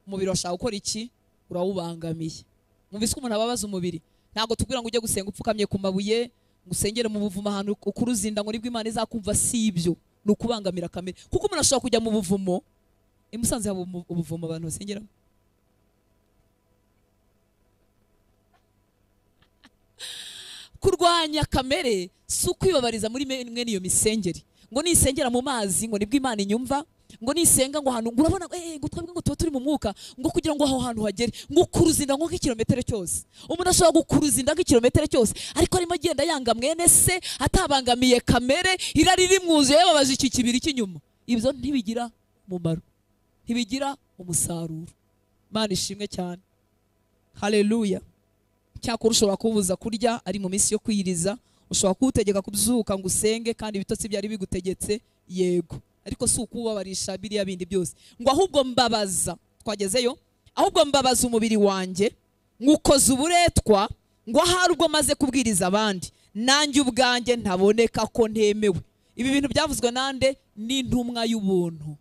washaka gukora iki? Urawubangamiye. Mubise ko umuntu ababaza umubiri. Ntago tubwira ngo ujye gusenga upfukamye ku mabuye, ngusengere mu buvumo ahantu ukuruzinda ngo nibwo Imana izakumva, si ibyo. Ni ukubangamira kamere. Kuko umuntu ashobora kujya mu buvumo, Musanze haba ubuvumo abantu basengeramo. Kurwanya kamere si ukwibabariza muri mwe niyo misengeri, ngo nisengera mu mazi ngo nibwo Imana inyumva, ngo nisenga ngo ahantu ngo urabona ngo twebwe ngo tuba turi mu mwuka, ngo kugira ngo aho hantu hagere ngo kuruzinda ngo nk'ikilometero cyose. Umuntu ashobora gukuruzinda nk'ikilometero cyose, ariko arimo agenda yanga mwene se, atabangamiye kamere, irari rimwuzuye, yababaje iki kibiri cy'inyuma. Ibyo ntibigira umumaro, ntibigira umusaruro. Imana ishimwe cyane. Haleluya. Cyakora ushobora kubuza kurya ari mu minsi yo kwiyiriza, ushobora kuwutegeka kubyuka ngo usenge kandi ibitotsi byari bigutegetse, yego, ariko si ukubabarisha biriya bindi byose. Ngo ahubwo mbabaza, twagezeyo, ahubwo mbabaza umubiri wanjye, ngukoza uburetwa ngo ahari ubwo maze kubwiriza abandi nanjye ubwanjye ntaboneka ko ntemewe. Ibi bintu byavuzwe nande? N'intumwa y'ubuntu.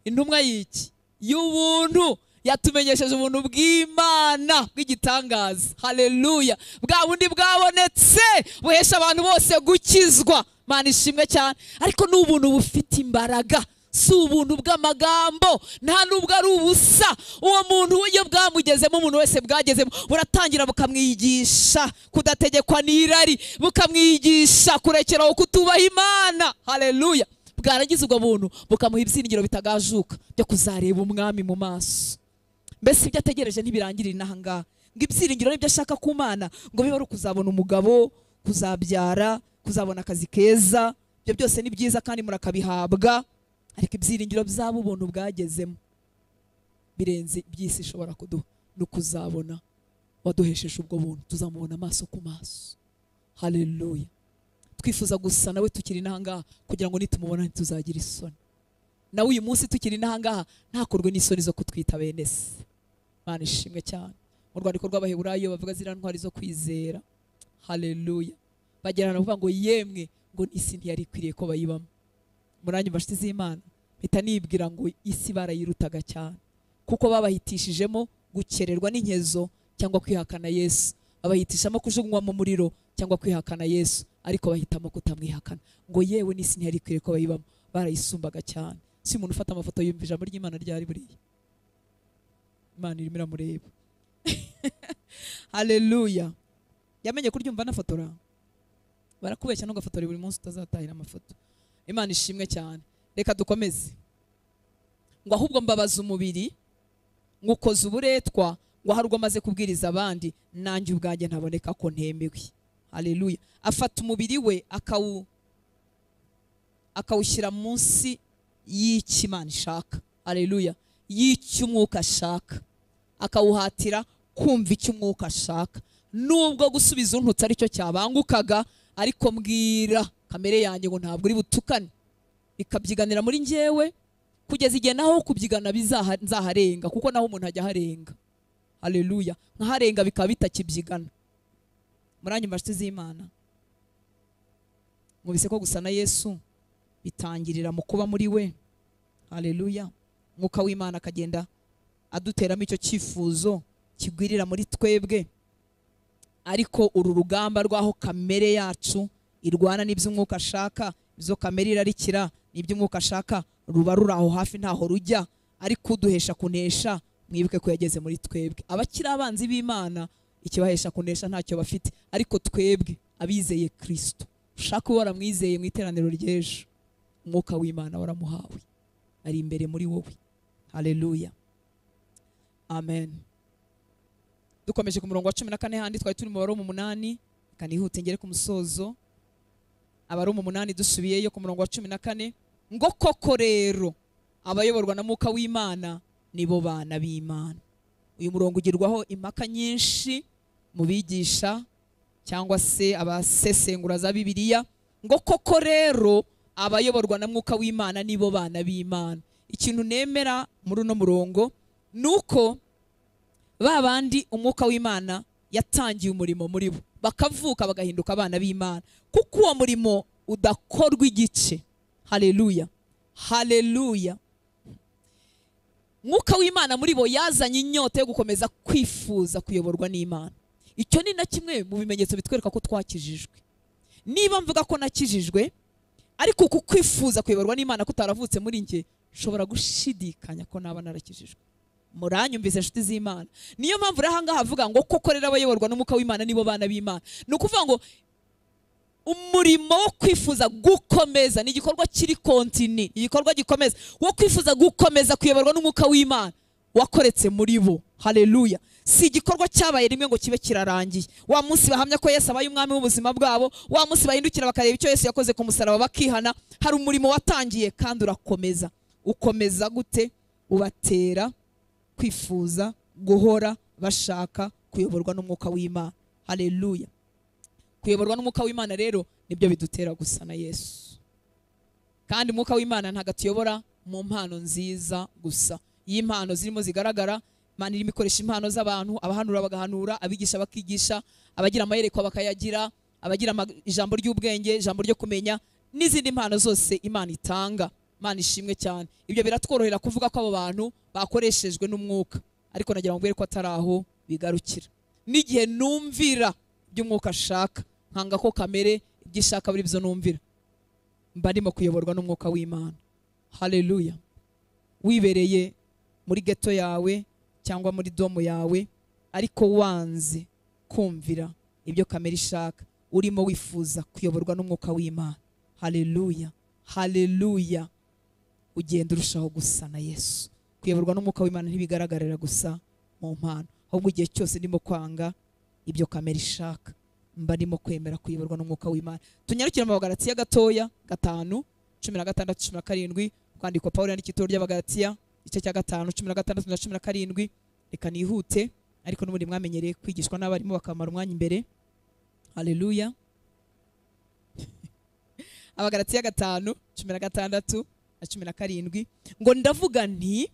Intumwa y'iki? Y'ubuntu. Yatumenyesheje ubuntu bw'Imana bw'igitangaza. Haleluya. Bwa bundi bwabonetse buhesha abantu bose gukizwa. Mana ishimwe cyane. Ariko n'ubuntu bufite imbaraga, si ubuntu bw'amagambo, nta nubwo ari ubusa. Uwo muntu iyo bwamugezemo, umuntu wese bwagezemo, buratangira bukamwigisha kudategekwa n'irari, bukamwigisha kurekeraho kutubaha Imana. Haleluya. Bwaragize ubwo buntu bukamuha ibyiringiro bitagajuka byo kuzareba umwami mu maso. Mbese ibyo ategereje ntibirangirira inaha ngaha, ngo ibyiringiro n'ibyo ashaka ku Mana ngo bibe ari kuzabona umugabo, kuzabyara, kuzabona akazi keza. Ibyo byose ni byiza kandi murakabihabwa, ariko ibyiringiro by'abo ubuntu bwagezemo birenze by'isi ishobora kuduha. No kuzabona waduhesheje ubwo buntu, tuzamubona amaso ku maso. Haleluya. Twifuza gusa nawe tukiri inaha ngaha kugira ngo nitumubona ntituzagira isoni. Nawe uyu munsi tukiri inaha ngaha ntakorwe n'isoni zo kutwita bene se. Mana ishimwe cyane. Mu rwandiko rw'Abaheburayo bavuga ziriya ntwari zo kwizera. Haleluya. Bagerana kuvuga ngo yemwe ngo isi ntiyari ikwiriye ko bayibamo. Muranyi bashiti z'Imana mpita nibwira ngo isi barayirutaga cyane, kuko babahitishijemo gukererwa n'inkezo cyangwa kwihakana Yesu. Babahitishamo kujugunywa mu muriro cyangwa kwihakana Yesu, ariko bahitamo kutamwihakana. Ngo yewe n'isi ntiyari ikwiriye ko bayibamo. Barayisumbaga cyane. Si umuntu ufata amafoto yumva ijambo ry'Imana ryari buriya. Imana irimo iramureba. Haleluya. Yamenye kuryumva nafotora. Barakubeshya ntugafotora buri munsi utazatahira amafoto. Imana ishimwe cyane. Reka dukomeze. Ngo ahubwo mbabaza umubiri, ngukoze uburetwa, ngo ahari ubwo maze kubwiriza abandi nanjye ubwanjye ntaboneka ko ntemewe. Haleluya. Afata umubiri we akawushyira munsi y'icyo Imana ishaka. Haleluya. Y'icyo umwuka ashaka, akawuhatira kumva icyo umwuka ashaka. Nubwo gusubiza untutse aricyo cyabangukaga, ariko mbwira kamere yanjye ngo ntabwo uri butukane, bikabyiganira muri njyewe kugeza igihe naho kubyigana nzaharenga, kuko naho umuntu ajya harenga. Haleluya. Nkaharenga bikaba bitakibyigana. Muranyi mbashiti z'Imana, mubise ko gusa na Yesu bitangirira mu kuba muri we. Haleluya. Mwuka w'Imana akagenda aduteramo icyo cyifuzo kigwirira muri twebwe. Ariko uru rugamba rwaho kamere yacu irwana n'ibyo umwuka ashaka, ibyo kamere irarikira n'ibyo umwuka ashaka, ruba ruri aho hafi ntaho rujya. Ariko uduhesha kunesha, mwibuke ko yageze muri twebwe. Abakiri abanzi b'Imana ikibahesha kunesha ntacyo bafite, ariko twebwe abizeye Kristo, ushaka uwo waramwizeye mu iteraniro ry'ejo, umwuka w'Imana waramuhawe, ari imbere muri wowe. Haleluya. Amen. Dukomeje ku murongo wa 14 handi twari turi mu Baroma 8, kanihute ngere ku musozo. Abaroma 8 dusubiyeyo ku murongo wa 14, ngo koko rero abayoborwa na Mwuka w'Imana nibo bana b'Imana. Uyu murongo ugirwaho impaka nyinshi mu bigisha cyangwa se abasesengura za Bibiliya. Ngo koko rero abayoborwa na Mwuka w'Imana nibo bana b'Imana. Ikintu nemera muri uno murongo nuko babandi umwuka w'Imana yatangiye umurimo muri bo, bakavuka bagahinduka abana b'Imana, kuko uwo murimo udakorwa igice. Haleluya. Haleluya. Mwuka w'Imana muri bo yazanye inyota yo gukomeza kwifuza kuyoborwa n'Imana. Icyo ni na kimwe mu bimenyetso bitwereka ko twakijijwe. Niba mvuga ko nakijijwe ariko uku kwifuza kuyoborwa n'Imana kutaravutse muri nge, nshobora gushidikanya ko naba narakijijwe. Muranyumvise nshuti z'Imana. Niyo mpamvu rero ahangaha havuga ngo koko rero abayoborwa n'umwuka w'Imana nibo bana b'Imana. Ni ukuvuga ngo umurimo wo kwifuza gukomeza ni igikorwa kiri kontini, igikorwa gikomeza wo kwifuza gukomeza kuyoborwa n'umwuka w'Imana wakoretse muri bo. Haleluya. Si igikorwa cyabaye rimwe ngo kibe kirarangiye. Wa munsi bahamya ko Yesu abaye umwami w'ubuzima bwabo, wa munsi bahindukira bakareba icyo Yesu yakoze ku musaraba bakihana. Hari umurimo watangiye kandi urakomeza. Ukomeza gute? Ubatera kwifuza guhora bashaka kuyoborwa n'umwuka w'Imana. Haleluya. Kuyoborwa n'umwuka w'Imana rero nibyo bidutera gusa na Yesu. Kandi umwuka w'Imana ntagatuyobora mu mpano nziza gusa. Iyo impano zirimo zigaragara, Imana irimo ikoresha impano z'abantu, abahanura bagahanura, abigisha bakigisha, abagira amayerekwa bakayagira, abagira ijambo ry'ubwenge, ijambo ryo kumenya, n'izindi mpano zose Imana itanga. Imana ishimwe cyane. Ibyo biratworohera kuvuga ko abo bantu bakoreshejwe n'umwuka, ariko nagira ngo mbwire ko atari aho bigarukira. N'igihe numvira by'umwuka ashaka, nkanga ko kamere ibyo ishaka buri byo numvira, mba ndimo kuyoborwa n'umwuka w'Imana. Haleluya. Wibereye muri geto yawe cyangwa muri domo yawe, ariko wanze kumvira ibyo kamere ishaka, urimo wifuza kuyoborwa n'umwuka w'Imana. Haleluya, haleluya. Ugenda urushaho gusa na Yesu. Kuyoborwa n'umwuka w'Imana ntibigaragarira gusa mu mpano, ahubwo igihe cyose ndimo kwanga ibyo kamere ishaka, mba ndimo kwemera kuyoborwa n'umwuka w'Imana. Tunyarukira mu Bagalatiya gatoya 5:16-17, kwandikwa Pawulo yandikiye itorero ry'Abagalatiya igice cya 5:16-17. Reka nihute, ariko n'ubundi mwamenyereye kwigishwa n'abarimu bakamara umwanya imbere. Haleluya. Abagalatiya 5:16-17, ngo ndavuga nti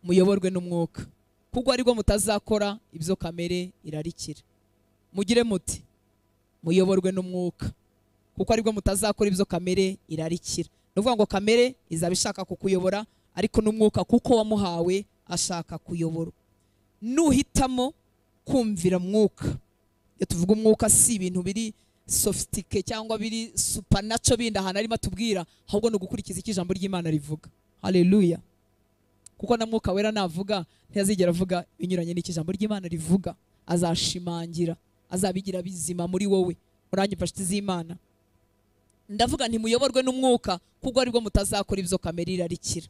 muyoborwe n'umwuka, kuko aribwo mutazakora ibyo kamere irarikira. Mugire muti muyoborwe n'umwuka, kuko aribwo mutazakora ibyo kamere irarikira. Nuvuga ngo kamere izaba ishaka kukuyobora, ariko n'umwuka kuko wamuhawe ashaka kuyobora. Nuhitamo kumvira mwuka, iyo tuvuga umwuka si ibintu biri sofistike cyangwa biri supernatural bindi ahantu arimo atubwira, ahubwo no gukurikiza icyo ijambo ry'Imana rivuga. Haleluya. Kuko na mwuka wera navuga ntiyazigera avuga binyuranye n'icyo ijambo ry'Imana rivuga, azashimangira, azabigira bizima muri wowe. Uranyumva nshuti z'Imana? Ndavuga nti muyoborwe n'umwuka, kuko aribwo mutazakora ibyo kamere irarikira.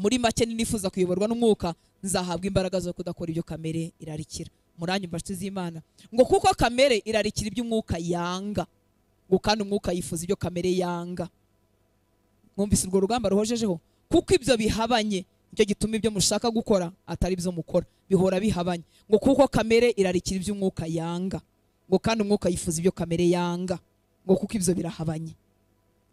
Muri make nifuza kuyoborwa n'umwuka, nzahabwa imbaraga zo kudakora ibyo kamere irarikira. Muranyumva nshuti z'Imana? Ngo kuko kamere irarikira ibyo umwuka yanga, ngo kandi umwuka yifuza ibyo kamere yanga. Mwumvise urwo rugamba ruhojejeho? Kuko ibyo bihabanye, icyo gituma ibyo mushaka gukora atari byo mukora, bihora bihabanye. Ngo kuko kamere irarikira ibyo umwuka yanga, ngo kandi umwuka yifuza ibyo kamere yanga. Ngo kuko ibyo birahabanye.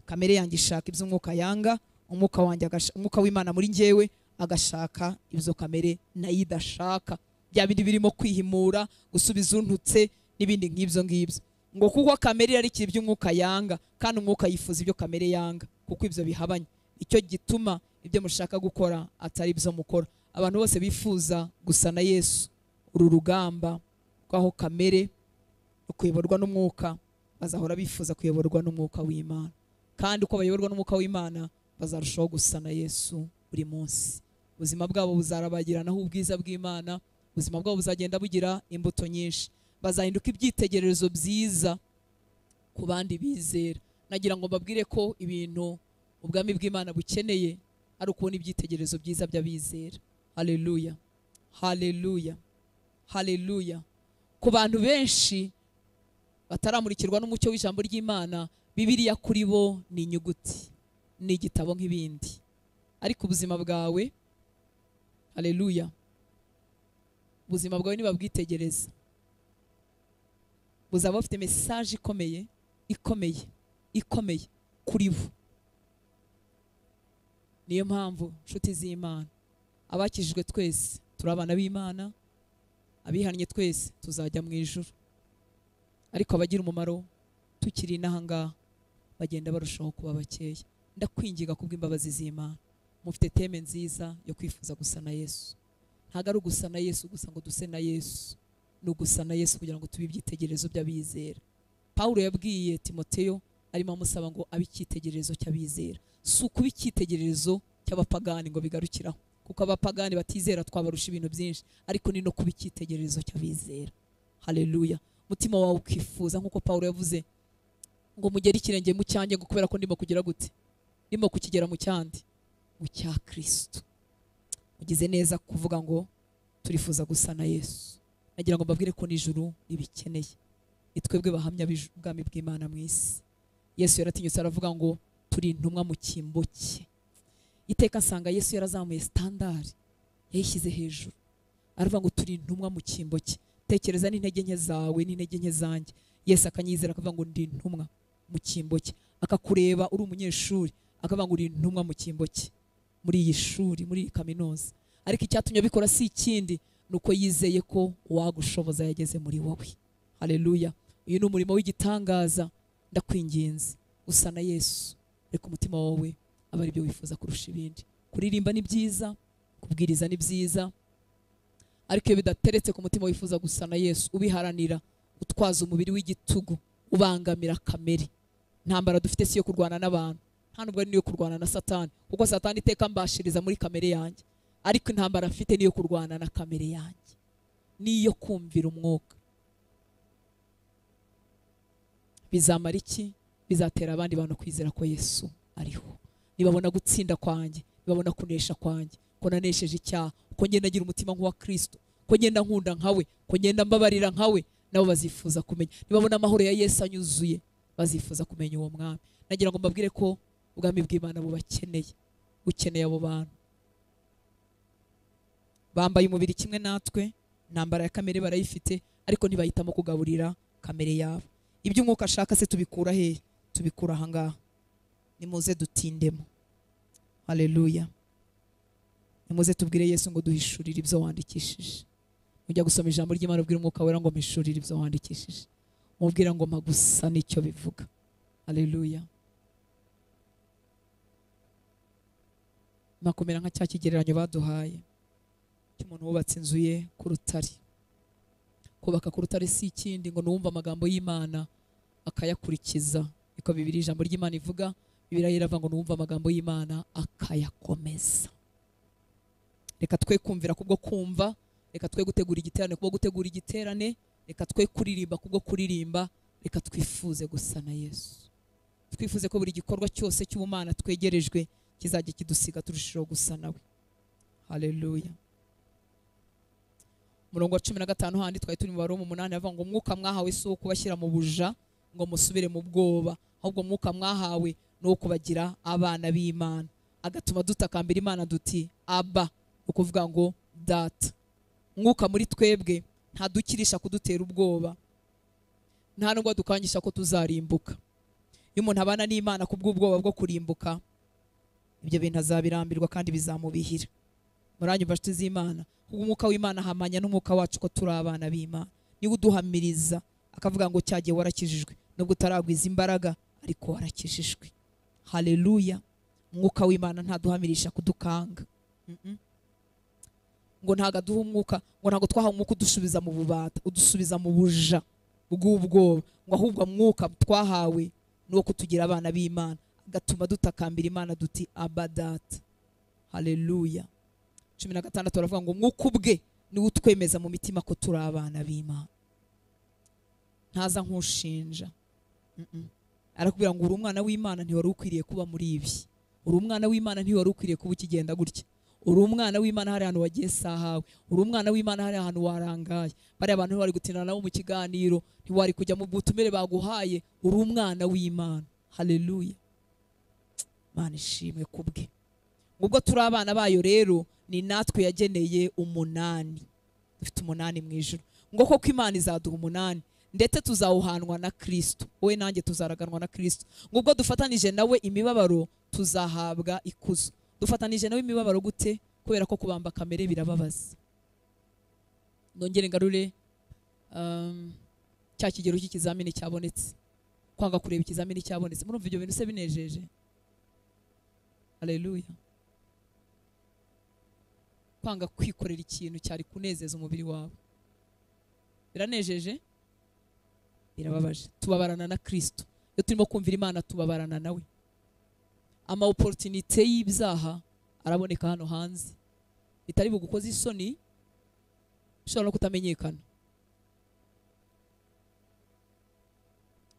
Kamere yanjye ishaka ibyo umwuka yanga, umwuka wanjye umwuka w'Imana muri njyewe agashaka ibyo kamere nayo idashaka. Bya bindi birimo kwihimura, gusubiza untutse n'ibindi nk'ibyo ngibyo. Ngo kuko kamere irarikira ibyo umwuka yanga, kandi umwuka yifuza ibyo kamere yanga, kuko ibyo bihabanye. Icyo gituma ibyo mushaka gukora atari byo mukora. Abantu bose bifuza gusa na Yesu, uru rugamba rw'aho kamere kuyoborwa n'umwuka, bazahora bifuza kuyoborwa n'umwuka w'Imana. Kandi uko bayoborwa n'umwuka w'Imana, bazarushaho gusa na Yesu buri munsi. Ubuzima bwabo buzarabagiranaho ubwiza bw'Imana, ubuzima bwabo buzagenda bugira imbuto nyinshi, bazahinduka ibyitegererezo byiza ku bandi bizera. Nagira ngo mbabwire ko ibintu ubwami bw'Imana bukeneye ari ukubona ibyitegererezo byiza by'abizera. Haleluya, haleluya, haleluya. Ku bantu benshi bataramurikirwa n'umucyo w'ijambo ry'Imana, Bibiliya kuri bo ni inyuguti, ni igitabo nk'ibindi. Ariko ubuzima bwawe, haleluya, ubuzima bwawe nibabwitegereza, buzaba bufite message ikomeye, ikomeye, ikomeye kuri bo. Niyo mpamvu nshuti z'Imana, abakijijwe twese turi abana b'Imana, abihannye twese tuzajya mu ijuru. Ariko abagira umumaro tukiri n'ahangaha bagenda barushaho kuba bakeya. Ndakwinginga kubw'imbabazi z'Imana, mufite teme nziza yo kwifuza gusa na Yesu. Ntago ari ugusa na Yesu gusa ngo duse na Yesu, ni ugusa na Yesu kugira ngo tube ibyitegererezo by'abizera. Pawulo yabwiye Timoteyo, arimo amusaba ngo abe icyitegererezo cy'abizera, si ukuba icyitegererezo cy'abapagani ngo bigarukiraho, kuko abapagani batizera twabarusha ibintu byinshi, ariko ni no kuba icyitegererezo cy'abizera. Haleluya. Mutima wawe ukifuza nk'uko Pawulo yavuze ngo mugere ikirenge mu cyanjye, ngo kubera ko ndimo kugira gute, ndimo kukigera mu cyandi, mu cya Kristo. Mugize neza kuvuga ngo turifuza gusa na Yesu. Nagira ngo mbabwire ko n'ijuru ribikeneye, itwebwe bahamya b'ubwami bw'Imana mu isi. Yesu yaratinyutse aravuga ngo turi intumwa mu cyimbo cye. Iteka nsanga Yesu yarazamuye standard, yayishyize hejuru, aravuga ngo turi intumwa mu cyimbo cye. Tekereza n'intege nke zawe n'intege nke zanjye, Yesu akanyizera akavuga ngo ndi intumwa mu cyimbo cye. Akakureba uri umunyeshuri akavuga ngo uri intumwa mu cyimbo cye, muri iyi shuri, muri iyi kaminuza. ariko icyatumye abikora si ikindi nuko yizeye ko uwagushoboza yageze muri wowe. Haleluya. Uyu ni umurimo w'igitangaza. Ndakwinginze usa na Yesu, reka umutima wawe aba ari byo wifuza kurusha ibindi. Kuririmba ni byiza, kubwiriza ni byiza, ariko iyo bidateretse ku mutima wifuza gusa na Yesu, ubiharanira, utwaza umubiri w'igitugu, ubangamira kamere. Ntambara dufite si yo kurwana n'abantu, nta nubwo ari niyo kurwana na Satani, kuko Satani iteka mbashiriza muri kamere yanjye, ariko intambara mfite niyo kurwana na kamere yanjye, niyo kumvira umwuka. Bizamara iki? Bizatera abandi bantu kwizera ko Yesu ariho. Nibabona gutsinda kwanjye, nibabona kunesha kwanjye, ko nanesheje icyaha, ko ngenda ngira umutima nk'uwa Kristo, ko ngenda nkunda nkawe, ko ngenda mbabarira nkawe, nabo bazifuza kumenya. Nibabona amahoro ya Yesu anyuzuye, bazifuza kumenya uwo mwami. Nagira ngo mbabwire ko ubwami bw'Imana bubakeneye, bukeneye abo bantu. Bambaye umubiri kimwe natwe, intambara ya kamere barayifite, ariko ntibahitamo kugaburira kamere yabo. Ibyo umwuka ashaka se tubikura he? Tubikura ahangaha. Nimuze dutindemo. Haleluya. Nimuze tubwire Yesu ngo duhishurire ibyo wandikishije. Ujya gusoma ijambo ry'Imana, ubwira umwuka wera ngo mpishurire ibyo wandikishije, mubwira ngo magusa nicyo bivuga. Haleluya. Makomera nka cya kigereranyo baduhaye cy'umuntu wubatse inzu ye ku rutare. Kubaka ku rutare si ikindi ngo nuwumva amagambo y'Imana akayakurikiza. Iko Bibiliya ijambo ry'Imana ivuga, Bibiliya iravuga ngo nuwumva amagambo y'Imana akayakomeza. Reka twe kumvira kubwo kumva, reka twe gutegura igiterane kubwo gutegura igiterane, reka twe kuririmba kubwo kuririmba, reka twifuze gusa na Yesu. Twifuze ko buri gikorwa cyose cy'ubumana twegerejwe kizajya kidusiga turushijeho gusa nawe. Haleluya. Murongo wa 15 handi twari turi mu Baroma 8 avuga ngo umwuka mwahawe si wo kubashyira mu buja ngo musubire mu bwoba, ahubwo umwuka mwahawe no kubagira abana b'Imana, agatuma dutakambira Imana duti Abba, ukuvuga ngo data. Umwuka muri twebwe ntadukirisha kudutera ubwoba, nta nubwo dukangisha ko tuzarimbuka. Iyo umuntu abana n'Imana kubw'ubwoba bwo kurimbuka, ibyo bintu azabirambirwa kandi bizamubihira. Muranyumva nshuti z'Imana, umwuka w'Imana hamanya n'umwuka wacu ko turi abana b'Imana. Niwe uduhamiriza akavuga ngo cyagiye warakijijwe, nubwo utaragwiza imbaraga ariko warakijijwe. Haleluya. Umwuka w'Imana ntaduhamirisha kudukanga. Ngo ntago aduha umwuka, ngo ntago twahawe umwuka udusubiza mu bubata, udusubiza mu buja bw'ubwoba, ngo ahubwo umwuka twahawe nuwo kutugira abana b'Imana, agatuma dutakambira Imana duti Abba data. Haleluya. 16 baravuga ngo umwuka ubwe niwe utwemeza mu mitima ko turi abana b'Imana. Ntaza nkushinja, arakubwira ngo uri umwana w'Imana, ntiwari ukwiriye kuba muri ibi. Uri umwana w'Imana, ntiwari ukwiriye kuba ukigenda gutya. Uri umwana w'Imana, hari ahantu wagiye sahawe. Uri umwana w'Imana, hari ahantu warangaye. Bari abantu bari gutinana nabo mu kiganiro, ntiwari kujya mu butumire baguhaye. Uri umwana w'Imana. Haleluya. Mana ishimwe kubwe. Ubwo turi abana bayo rero, ni natwe yageneye 8. Dufite 8 mu ijuru. Ngo koko Imana izaduha 8, ndetse tuzawuhanwa na Kristo. Wowe nanjye tuzaraganwa na Kristo. Ngo ubwo dufatanije nawe imibabaro, tuzahabwa ikuzo. Dufatanije nawe imibabaro gute? Kubera ko kubamba kamere birababaza. Nongere ngarure cya kigero cy'ikizamini cyabonetse, kwanga kureba ikizamini cyabonetse. Murumva ibyo bintu se binejeje? Haleluya. Kwanga kwikorera ikintu cyari kunezeza umubiri wawe biranejeje? Birababaje. Tubabarana na Kristo. Iyo turimo kumvira Imana tubabarana nawe. Ama opportunité y'ibyaha araboneka hano hanze, bitari bugukoze isoni, bishobora no kutamenyekana.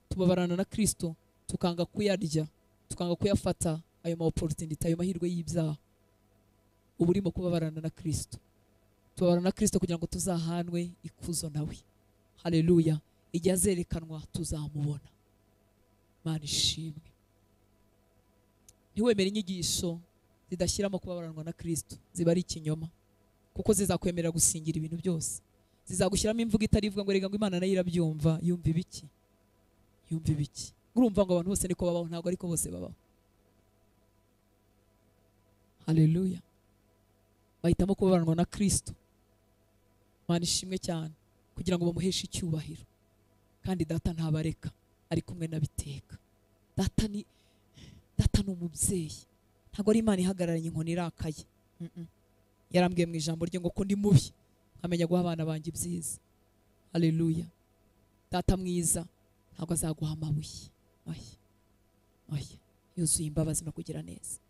Tubabarana na Kristo, tukanga kuyarya, tukanga kuyafata ayo ma opportunité, ayo mahirwe y'ibyaha. Ubu urimo kubabarana na Kristo. Tubabarana na Kristo kugira ngo tuzahanwe ikuzo nawe. Haleluya. Igihe azerekanwa tuzamubona. Mana ishimwe. Ntiwemere inyigisho zidashyiramo kubabaranwa na Kristo, ziba ari ikinyoma, kuko zizakwemerera gusingira ibintu byose. Zizagushyiramo imvugo itari ivuga ngo rega ngo Imana nayo irabyumva. Yumva ibiki? Yumva ibiki? Urumva ngo abantu bose niko babaho? Ntabwo ariko bose babaho. Haleluya. bahitamo kubabaranwa na Kristo. Imana ishimwe cyane, kugira ngo bamuheshe icyubahiro. Kandi data ntabareka, ari kumwe n'abiteka. Data ni umubyeyi, ntabwo ari Imana ihagararanye inkoni irakaye. Yarambwiye mu ijambo rye ngo ko ndi mubi nkamenya guha abana banjye ibyiza. Haleluya. Data mwiza ntabwo azaguha amabuye. Oya, yuzuye imbabazi no kugira neza.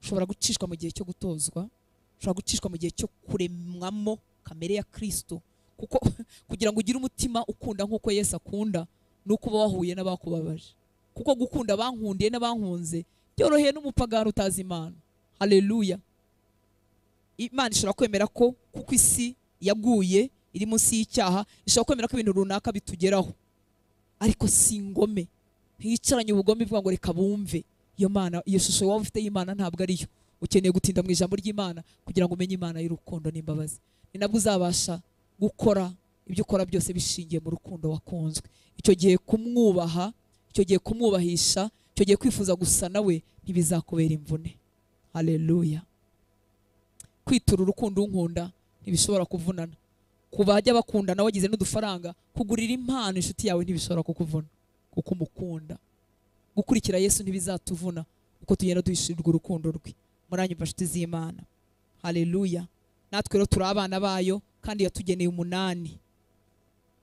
Ushobora gucishwa mu gihe cyo gutozwa, ushobora gucishwa mu gihe cyo kuremwamo kamere ya Kristo, kuko kugira ngo ugire umutima ukunda nk'uko Yesu akunda, nuko uba wahuye n'abakubabaje. Kuko gukunda abankundiye n'abankunze byoroheye n'umupagano utazi Imana. Haleluya. Imana ishobora kwemera ko kuko isi yaguye iri munsi y'icyaha, ishobora kwemera ko ibintu runaka bitugeraho, ariko si ingome. Ntiyicaranye ubugome ivuga ngo reka bumve. Iyo Mana, iyo shusho waba ufite y'Imana ntabwo ariyo. Ukeneye gutinda mu ijambo ry'Imana kugira ngo umenye Imana y'urukundo n'imbabazi. Ni nabwo uzabasha gukora ibyo ukora byose bishingiye mu rukundo wakunzwe. Icyo gihe kumwubaha, icyo gihe kumwubahisha, icyo gihe kwifuza gusa nawe ntibizakubera imvune. Haleluya. Kwitura urukundo unkunda ntibishobora kuvunana. Kubajya bakundana wagize n'udufaranga, kugurira impano inshuti yawe ntibishobora kukuvuna kuko umukunda. Gukurikira Yesu ntibizatuvuna uko tugenda duhishirirwa urukundo rwe. Muranyumva inshuti z'Imana. Haleluya. Natwe rero turi abana bayo, kandi yatugeneye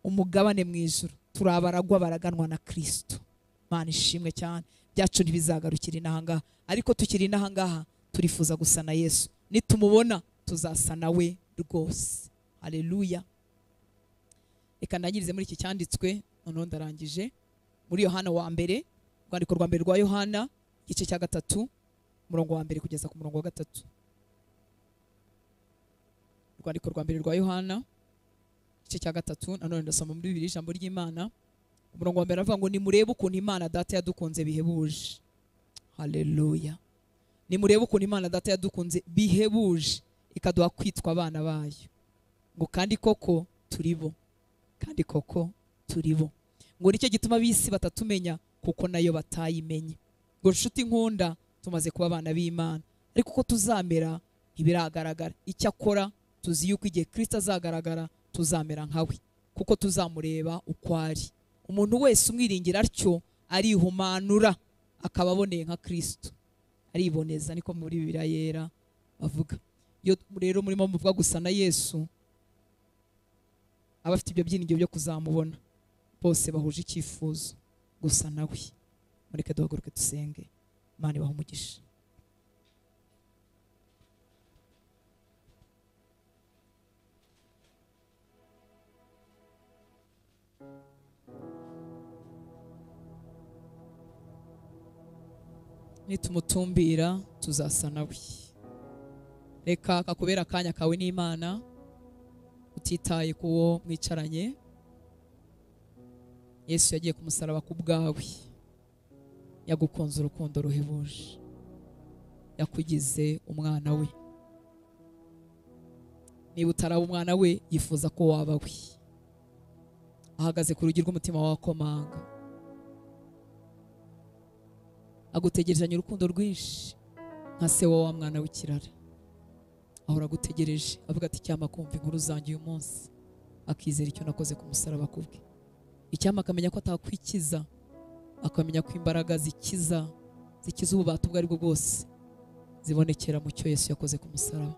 umugabane mu ijuru. Turi abaragwa baraganwa na Kristo. Imana ishimwe cyane. Byacu ntibizagarukira inahangaha, ariko tukiri inahangaha turifuza gusa na Yesu. Nitumubona tuzasa nawe rwose. Haleluya. Reka ndangirize muri iki cyanditswe, noneho ndarangije. Muri Yohana wa mbere, urwandiko rwa mbere rwa Yohana, igice cya 3, umurongo wa mbere kugeza ku murongo wa 3. Urwandiko rwa mbere rwa Yohana, igice cya 3, nanone ndasoma muri Bibiliya ijambo ry'Imana. Umurongo wa mbere avuga ngo nimurebe ukuntu Imana Data yadukunze bihebuje. Haleluya. Nimurebe ukuntu Imana Data yadukunze bihebuje, ikaduha kwitwa abana bayo. Ngo kandi koko turibo. Kandi koko turibo. Ngo nicyo gituma bisi batatumenya kuko nayo batayimenye. Ngo nshuti nkunda, tumaze kuba abana b'Imana, ariko uko tuzamera ntibiragaragara. Icyakora tuzi yuko igihe Kristo azagaragara tuzamera nkawe, kuko tuzamureba uko ari. Umuntu wese umwiringira atyo arihumanura, akaba aboneye nka Kristo. Ariboneza, niko muri Bibiliya yera bavuga. Iyo rero murimo muvuga gusa na Yesu, abafite ibyo byiringiro byo kuzamubona, bose bahuje icyifuzo gusa nawe. Mureke duhaguruke dusenge. Imana ibahe umugisha. Nitumutumbira tuzasa nawe. Reka kakubera akanya kawe n'Imana, utitaye kuwo mwicaranye. Yesu yagiye ku musaraba ku bwawe, yagukunze urukundo ruhebuje, yakugize umwana we. Niba utaraba umwana we, yifuza ko waba we. Ahagaze ku rugi rw'umutima wawe akomanga, agutegerezanya urukundo rwinshi nka se wa mwana w'ikirara. Ahora agutegereje avuga ati cyama kumva inkuru zanjye uyu munsi, akizera icyo nakoze ku musaraba kubwe. Icyama akamenya ko atakwikiza, akamenya ko imbaraga zikiza ububata ubwo aribwo bwose zibonekera mu cyo Yesu yakoze ku musaraba.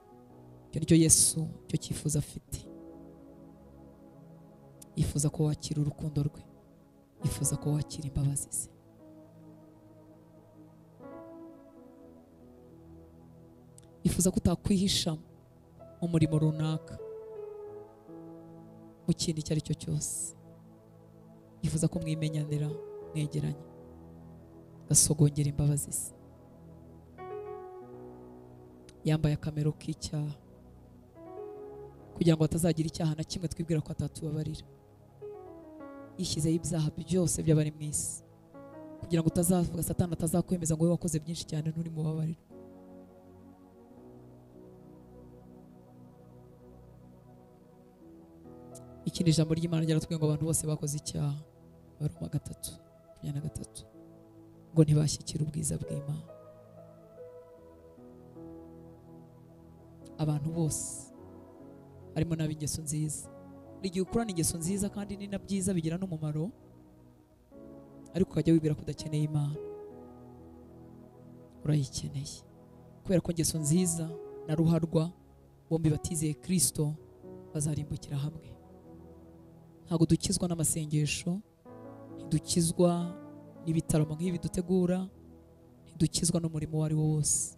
Icyo nicyo Yesu cyo cyifuza afite. Yifuza ko wakira urukundo rwe, yifuza ko wakira imbabazi ze. Yifuza ko utakwihisha mu murimo runaka, mu kintu icyo ari cyo cyose. Yifuza ko mwimenyanira, mwegeranye, gasogongera imbabazi ze. Yambaye akamero k'icyaha kugira ngo atazagira icyaha na kimwe twibwira ko atatubabarira. Yishyizeho ibyaha byose by'abari mu isi kugira ngo utazavuga, Satani atazakwemeza ngo wowe wakoze byinshi cyane nturi mubabarira. Ikindi jambo ry'Imana ryaratubwiye ngo abantu bose bakoze icyaha, Baroma 3:23, ngo ntibashyikire ubwiza bw'Imana. abantu bose harimo n'ab'ingeso nziza. Igihe ukurana ingeso nziza kandi ni na byiza bigira n'umumaro, ariko ukajya wibwira ko udakeneye Imana. Urayikeneye, kubera ko ingeso nziza na ruharwa bombi batizeye Kristo bazarimbukira hamwe. Ntabwo dukizwa n'amasengesho, ntidukizwa n'ibitaramo nk'ibi dutegura, ntidukizwa n'umurimo uwo ari wo wose.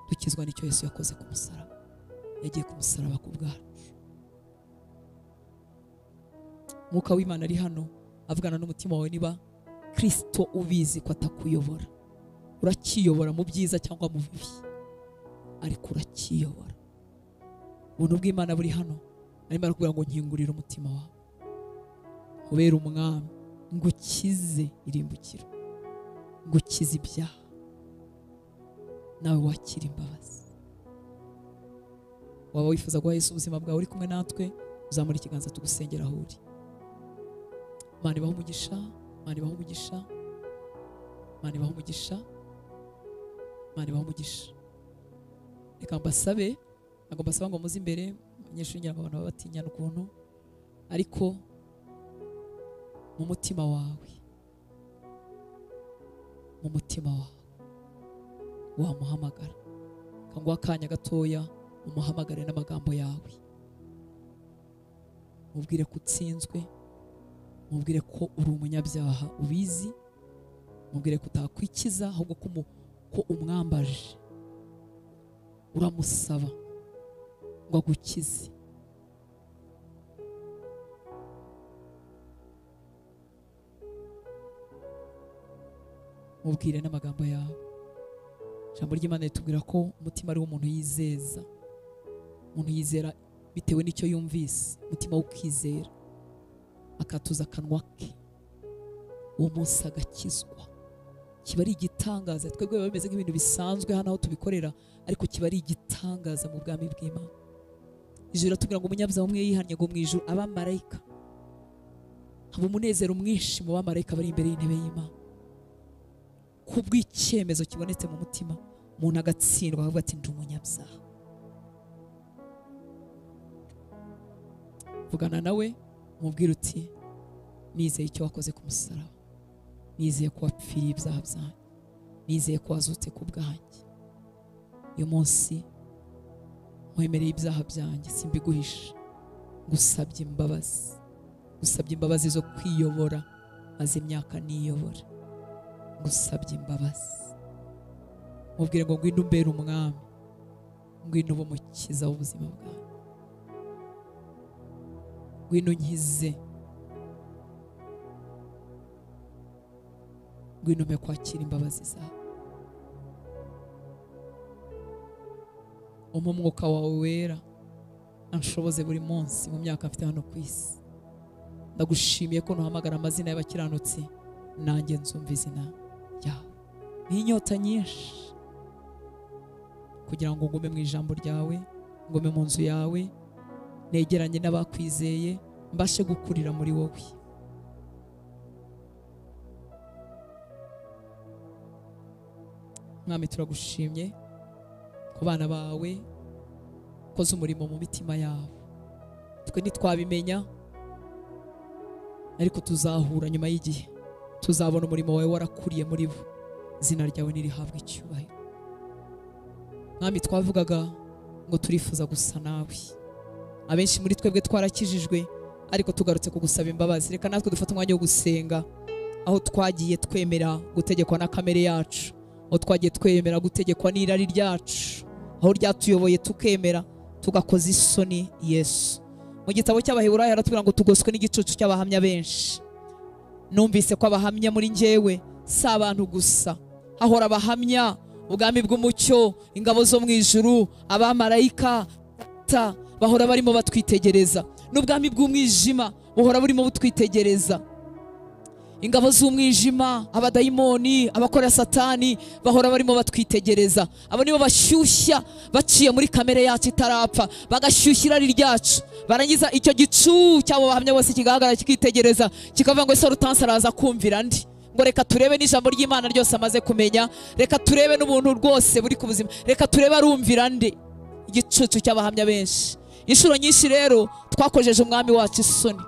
Dukizwa n'icyo Yesu yakoze ku musaraba. Yagiye ku musaraba ku bwacu. Mwuka w'Imana ari hano avugana n'umutima wawe. Niba Kristo ubizi ko atakuyobora, urakiyobora mu byiza cyangwa mu bibi, ariko urakiyobora. Ubuntu bw'Imana buri hano, arimo arakubwira ngo nkingurire umutima wawe, ubera umwami, ngukize irimbukiro, ngukize ibyaha, nawe wakira imbabazi. Waba wifuza guha Yesu ubuzima bwawe uri kumwe natwe, uzamura ikiganza tugusengera aho uri. Imana ibahe umugisha, Imana ibahe umugisha, Imana ibahe umugisha, Imana ibahe umugisha. Reka mbasabe, ntabwo mbasaba ngo muze imbere, abanyeshuri ngira ngo abantu baba batinyana ukuntu, ariko mu mutima wawe, mu mutima wawe wamuhamagara. Kanguha akanya gatoya umuhamagare n'amagambo yawe, mubwire ko utsinzwe, mubwire ko uri umunyabyaha ubizi, mubwire ko utakwikiza ahubwo ko umwambaje. Uramusaba ngo agukize. Mubwire n'amagambo yawe. Ijambo ry'Imana ritubwira ko umutima ari wo umuntu yizeza. Umuntu yizera bitewe n'icyo yumvise, umutima ukizera, akatuza akanwa ke, uwo munsi agakizwa. Kiba ari igitangaza. Twebwe biba bimeze nk'ibintu bisanzwe hano aho tubikorera, ariko kiba ari igitangaza mu bwami bw'Imana. Ijuru riratubwira ngo umunyabyaha umwe yihannye ngo mu ijuru abamarayika, haba umunezero mwinshi mu bamarayika bari imbere y'intebe y'Imana. Kubw'icyemezo kibonetse mu mutima, umuntu agatsindwa akavuga ati ndi umunyabyaha. Vugana nawe, mubwire uti nizeye icyo wakoze ku musaraba, nizeye ko wapfiriye ibyaha byanjye, nizeye ko wazutse ku bwanjye. Uyu munsi nkwemereye ibyaha byanjye, simbiguhisha, ngusabye imbabazi, ngusabye imbabazi zo kwiyobora maze imyaka niyobora. Ngusabye imbabazi. Mubwire ngo ngwino umbere umwami, ngwino ube umukiza w'ubuzima bwawe, ngwino unkize, ngwino umpe kwakira imbabazi zawe. Umpe umwuka wawe wera anshoboze buri munsi mu myaka mfite hano ku isi. Ndagushimiye ko ntuhamagara amazina y'abakiranutsi, nanjye nzumva izina ryawe. N'inyota nyinshi kugira ngo ngume mu ijambo ryawe, ngume mu nzu yawe, negeranye n'abakwizeye, mbashe gukurira muri wowe. Mwami, turagushimye ku bana bawe ukoze umurimo mu mitima yabo. Twe ntitwabimenya, ariko tuzahura nyuma y'igihe, tuzabona umurimo wawe warakuriye muri bo. Izina ryawe nirihabwe icyubahiro. Mwami, twavugaga ngo turifuza gusa nawe. Abenshi muri twebwe twarakijijwe, ariko tugarutse kugusaba imbabazi. Reka natwe dufate umwanya wo gusenga, aho twagiye twemera gutegekwa na kamere yacu, aho twagiye twemera gutegekwa n'irari ryacu, aho ryatuyoboye tukemera tugakoza isoni Yesu. Mu gitabo cy'Abaheburayo haratubwira ngo tugoswe n'igicucu cy'abahamya benshi. Numvise ko abahamya muri njyewe si abantu gusa, hahora abahamya ubwami bw'umucyo, ingabo zo mu ijuru, abamarayika bahora barimo batwitegereza, n'ubwami bw'umwijima buhora burimo butwitegereza. Ingabo z'umwijima, abadayimoni, abakora satani bahora barimo batwitegereza. Abo nibo bashyushya baciye muri kamere yacu itarapfa, bagashyushya irari ryacu. Barangiza icyo gicu cyabo bahamya bose kigahagarara kikitegereza, kikavuga ngo ese Rutansi araza kumvira ndi. Ngo reka turebe n'ijambo ry'Imana ryose amaze kumenya, reka turebe n'ubuntu rwose buri ku buzima, reka turebe arumvira ndi. igicucu cy'abahamya benshi. Inshuro nyinshi rero twakojeje umwami wacu isoni,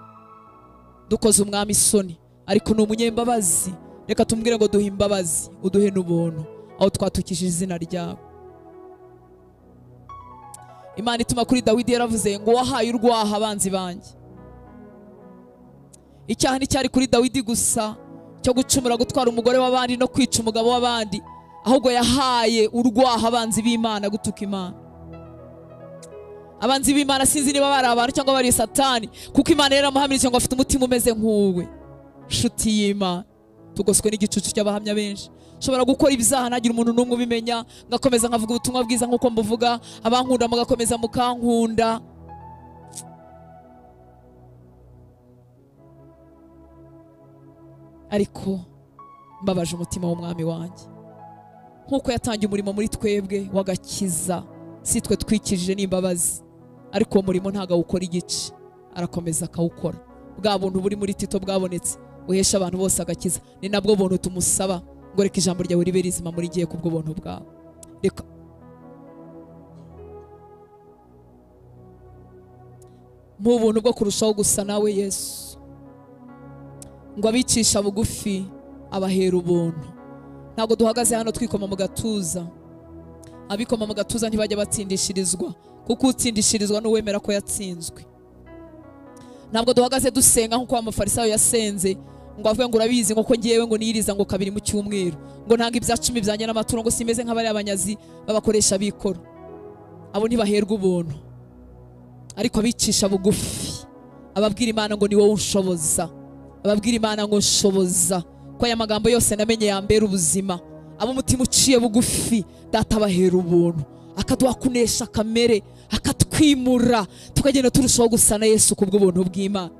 dukoze umwami isoni, ariko ni umunyembabazi. Reka tumubwire ngo duhe imbabazi, uduhe n'ubuntu aho twatukishije izina ryawe. Imana ituma kuri Dawidi yaravuze ngo wahaye urwaha abanzi banjye. Icyaha nticyari kuri Dawidi gusa cyo gucumura, gutwara umugore w'abandi no kwica umugabo w'abandi, ahubwo yahaye urwaha abanzi b'Imana gutuka Imana. Abanzi b'Imana sinzi niba bari abantu cyangwa bari Satani, kuko Imana yaramuhamirije ngo afite umutima umeze nk'uwe. Nshuti y'Imana, tugoswe n'igicucu cy'abahamya benshi. Shobora gukora ibyaha ntagira umuntu n'umwe ubimenya, ngakomeza nkavuga ubutumwa bwiza nk'uko mbuvuga, abankunda mugakomeza mukankunda. Ariko mbabaje umutima w'umwami wanjye, nk'uko yatangiye umurimo muri twebwe w'agakiza, si twe twikijije n'imbabazi, ariko uwo murimo ntago awukora igice, arakomeza akawukora. Bwa buntu buri muri Tito bwabonetse uhesha abantu bose agakiza, ni nabwo buntu tumusaba ngo reka ijambo ryawe ribe rizima muri gihe kubwo buntu bwawe. Reka mu buntu bwo kurushaho gusa nawe Yesu, ngo abicisha bugufi abahera ubuntu. Ntabwo duhagaze hano twikoma mu gatuza, abikoma mu gatuza ntibajya batsindishirizwa, kuko utsindishirizwa n'uwemera ko yatsinzwe. Ntabwo duhagaze dusenga nk'uko Amafarisayo yasenze, ngo avuge ngo urabizi ngo ko ngiyewe ngo niyiriza ngo 2 mu cyumweru, ngo ntanga ibya 10 byanjye n'amaturo, ngo simeze nk'abari abanyazi babakoresha bikora. Abo ntibaherwa ubuntu, ariko abicisha bugufi ababwira Imana ngo ni wowe unshoboza, ababwira Imana ngo nshoboza, ko aya magambo yose namenye yambera ubuzima. Abo umutima uciye bugufi Data bahera ubuntu, akaduha kunesha kamere, akatwimura, tukagenda turushaho gusa na Yesu kubw'ubuntu bw'Imana.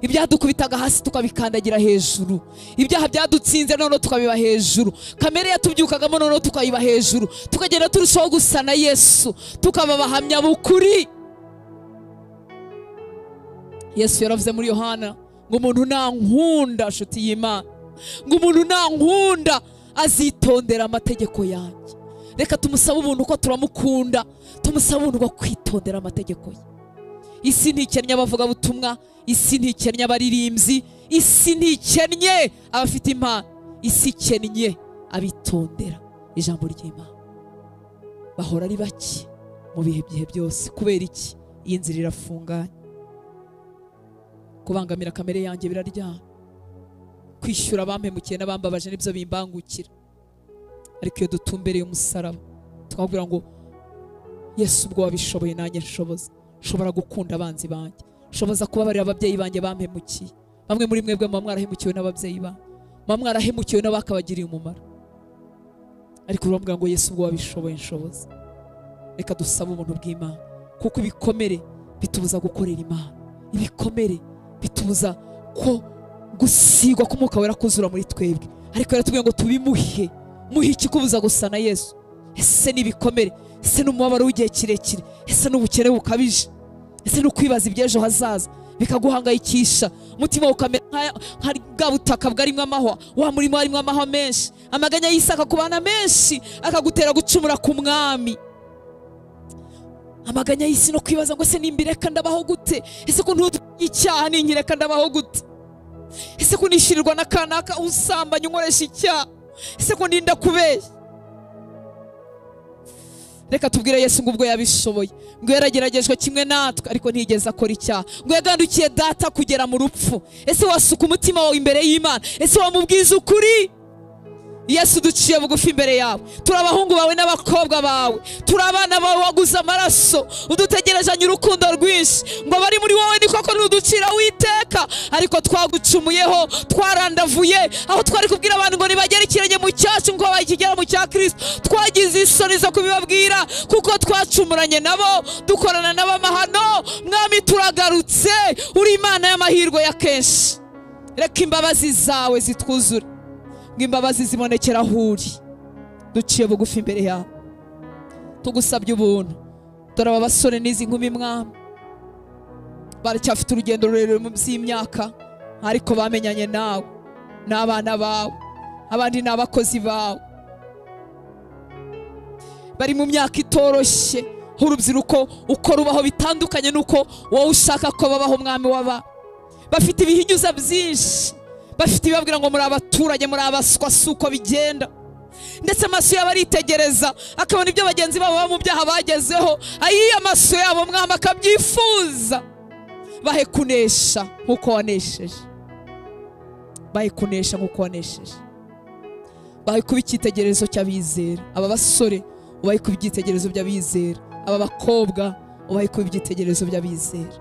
Ibyadukubitaga hasi tukabikandagira hejuru, ibyaha byadutsinze none tukabiba hejuru, kamere yatubyukagamo none tukayiba hejuru, tukagenda turushaho gusa na Yesu, tukaba abahamya b'ukuri. Yesu yaravuze muri Yohana ngo umuntu nankunda, nshuti y'Imana, ngo umuntu nankunda azitondera amategeko yanjye. Reka tumusaba ubuntu ko turamukunda, tumusaba ubuntu bwo kwitondera amategeko ye. Isi ntikennye abavuga butumwa, isi ntikennye abaririmbyi, isi ntikennye abafite impano, isi ikennye abitondera ijambo ry'Imana. Bahora ari bake mu bihe byose. Kubera iki? Iyi nzira irafunganye. Kubangamira kamere yanjye biraryana, kwishyura abampemukiye n'abambabaje nibyo bimbangukira. Ariko iyo dutumbereye umusaraba twabwira ngo Yesu ubwo wabishoboye nanjye nshoboza, shobora gukunda abanzi banjye, shoboza kubabarira ababyeyi banjye bampemukiye. Bamwe muri mwebwe muba mwarahemukiwe n'ababyeyi banyu, muba mwarahemukiwe n'abakabagiriye umumaro, ariko urambwira ngo Yesu ubwo wabishoboye nshoboza. Reka dusabe ubuntu bw'Imana, kuko ibikomere bitubuza gukorera Imana, ibikomere bitubuza ko gusigwa k'Umwuka Wera kuzura muri twebwe. Ariko yaratubwiye ngo tubimuhe. Muhe ikikubuza gusa na Yesu. Ese nibikomere, ese n'umubabaro w'igihe kirekire, ese n'ubukene bukabije, ese n'ukwibaza iby'ejo hazaza bikaguhangayikisha, umutima ukamera nka bwa butaka bwarimo amahwa, wa murimo harimo amahwa menshi, amaganya y'Isaka kubana menshi akagutera gucumura ku mwami. Amaganya y'isi no kwibaza ngo ese nimbireka ndabaho gute, ese ko icyaha ninkireka ndabaho gute, ese ko nishirirwa na kanaka usambanya unkoresha icyaha, ese ko ndinda kubeshya. Reka tubwire Yesu ngo ubwo yabishoboye, ngo yarageragejwe kimwe natwe ariko ntigeze akora icyaha, ngo yagandukiye Data kugera mu rupfu. Ese wasuka umutima wawe imbere y'Imana, ese wamubwiza ukuri? Yesu duciye bugufi imbere yawe, turi abahungu bawe n'abakobwa bawe, turi abana bawe waguze amaraso, udutegerejanye urukundo rwinshi, ngo bari muri wowe ni koko ntuducira witeka, ariko twagucumuyeho, twarandavuye, aho twari kubwira abantu ngo nibagere ikirenge mu cyacu ngo bakigera mu cya Kristo, twagize isoni zo kubibabwira kuko twacumuranye nabo, dukorana nabo amahano. Mwami turagarutse, uri Imana y'amahirwe ya kenshi, reka imbabazi zawe zitwuzure, imbabazi zibonekera aho uri. Duciye bugufi imbere yawe, tugusabye ubuntu. Dore aba basore n'izi nkumi Mwami baracyafite urugendo rurerure mu by'imyaka, ariko bamenyanye nawe, n'abana bawe, abandi n'abakozi bawe, bari mu myaka itoroshye, urubyiruko uko rubaho bitandukanye nuko wowe ushaka ko babaho mwami waba. Bafite ibihinyuza byinshi, bafite ibabwira ngo muri abaturage muri abaswa suko bigenda. Ndetse amaso yabo aritegereza akabona ibyo bagenzi babo mu byaha bagezeho, ayiye amaso yabo mwami akabyifuza. Bahe kunesha nkuko wanesheje, bahe kunesha nkuko wanesheje, bahe kuba icyitegererezo cy'abizera. Aba basore ubahe kuba ibyitegererezo by'abizera, aba bakobwa ubahe kuba ibyitegererezo by'abizera.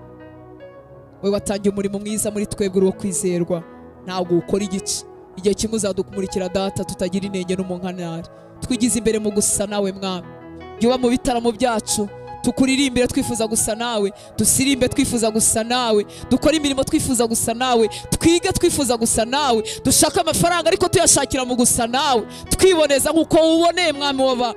Wowe watangiye umurimo mwiza muri twebwe wo kwizerwa, ntabwo ukora igice. Igihe kimwe uzadukumurikira data tutagira inenge n'umunkanari. Twigize imbere mu gusa nawe mwami. Yuba mu bitaramo byacu tukuririmbire twifuza gusa nawe, dusirimbe twifuza gusa nawe, dukora imirimo twifuza gusa nawe, twige twifuza gusa nawe, dushaka amafaranga ariko tuyashakira mu gusa nawe, twiboneza nkuko uboneye mwami waba.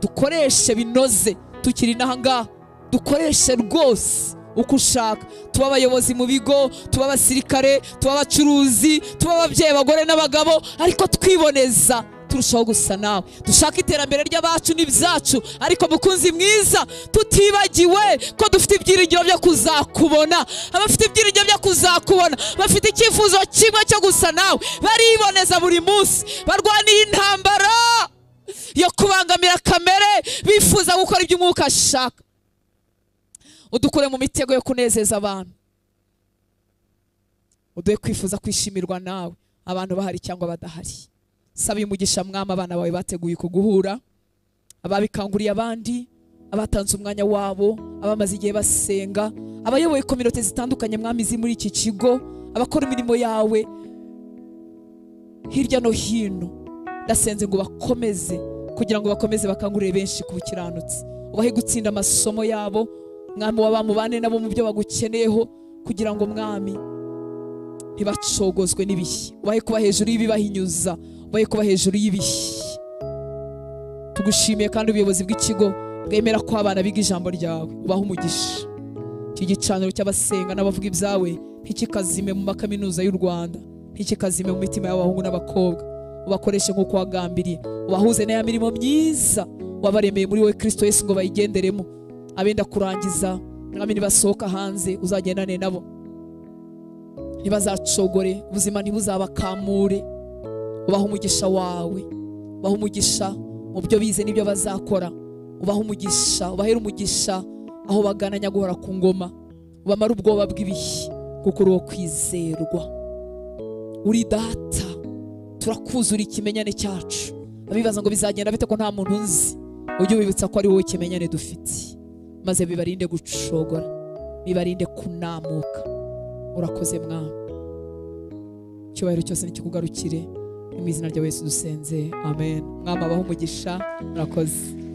Dukoreshe binoze tukiri nahangaha, dukoreshe rwose uko ushaka. Tuba abayobozi mu bigo, tuba abasirikare, tuba abacuruzi, tuba ababyeyi abagore n'abagabo, ariko twiboneza turushaho gusa nawe. Dushaka iterambere ry'abacu n'ibyacu, ariko mukunzi mwiza tutibagiwe ko dufite ibyiringiro byo kuzakubona. Abafite ibyiringiro byo kuzakubona bafite icyifuzo kimwe cyo gusa nawe, bariboneza buri munsi, barwaniye intambara yo kubangamira kamere, bifuza gukora ibyo umwuka ashaka. Udukure mu mitego yo kunezeza abantu, uduhe kwifuza kwishimirwa nawe, abantu bahari cyangwa badahari. Saba umugisha mwami abana bawe bateguye kuguhura, ababikanguriye abandi, abatanze umwanya wabo, abamaze igihe basenga, abayoboye kominote zitandukanye mwami ziri muri iki kigo, abakora imirimo yawe hirya no hino. Ndasenze ngo bakomeze, kugira ngo bakomeze bakangurire benshi ku bukiranutsi. Ubahe gutsinda amasomo yabo mwami wabamubane nabo mu byo bagukeneyeho, kugira ngo mwami ntibacogozwe n'ibihe. Ubahe kuba hejuru y'ibibahinyuza, ubahe kuba hejuru y'ibihe. Tugushimiye kandi ubuyobozi bw'ikigo bwemera ko abana biga ijambo ryawe. Ubahe umugisha. Iki gicaniro cy'abasenga n'abavuga ibyawe ntikikazime mu makaminuza y'u Rwanda, ntikikazime mu mitima y'abahungu n'abakobwa. Ubakoreshe nk'uko wagambiriye, ubahuze n'aya mirimo myiza wabaremeye muri wowe Kristo Yesu ngo bayigenderemo. Abenda kurangiza mwami nibasohoka hanze uzagendane nabo, ntibazacogore, ubuzima ntibuzabakamure. Ubaha umugisha wawe, ubaha umugisha mu byo bize n'ibyo bazakora. Ubaha umugisha, ubahera umugisha aho bagana nyaguhora ku ngoma. Ubamara ubwoba bw'ibihe kuko uri uwo kwizerwa. Uri data, turakuzura ikimenyane cyacu. Abibaza ngo bizagenda bite ko nta muntu nzi, ujye wibutsa ko ari wowe ikimenyane dufite, maze bibarinde gucogora, bibarinde kunamuka. Urakoze mwami, icyubahiro cyose nikikugarukire, mu izina rya Yesu dusenze, amen. Mwami abaho umugisha, murakoze.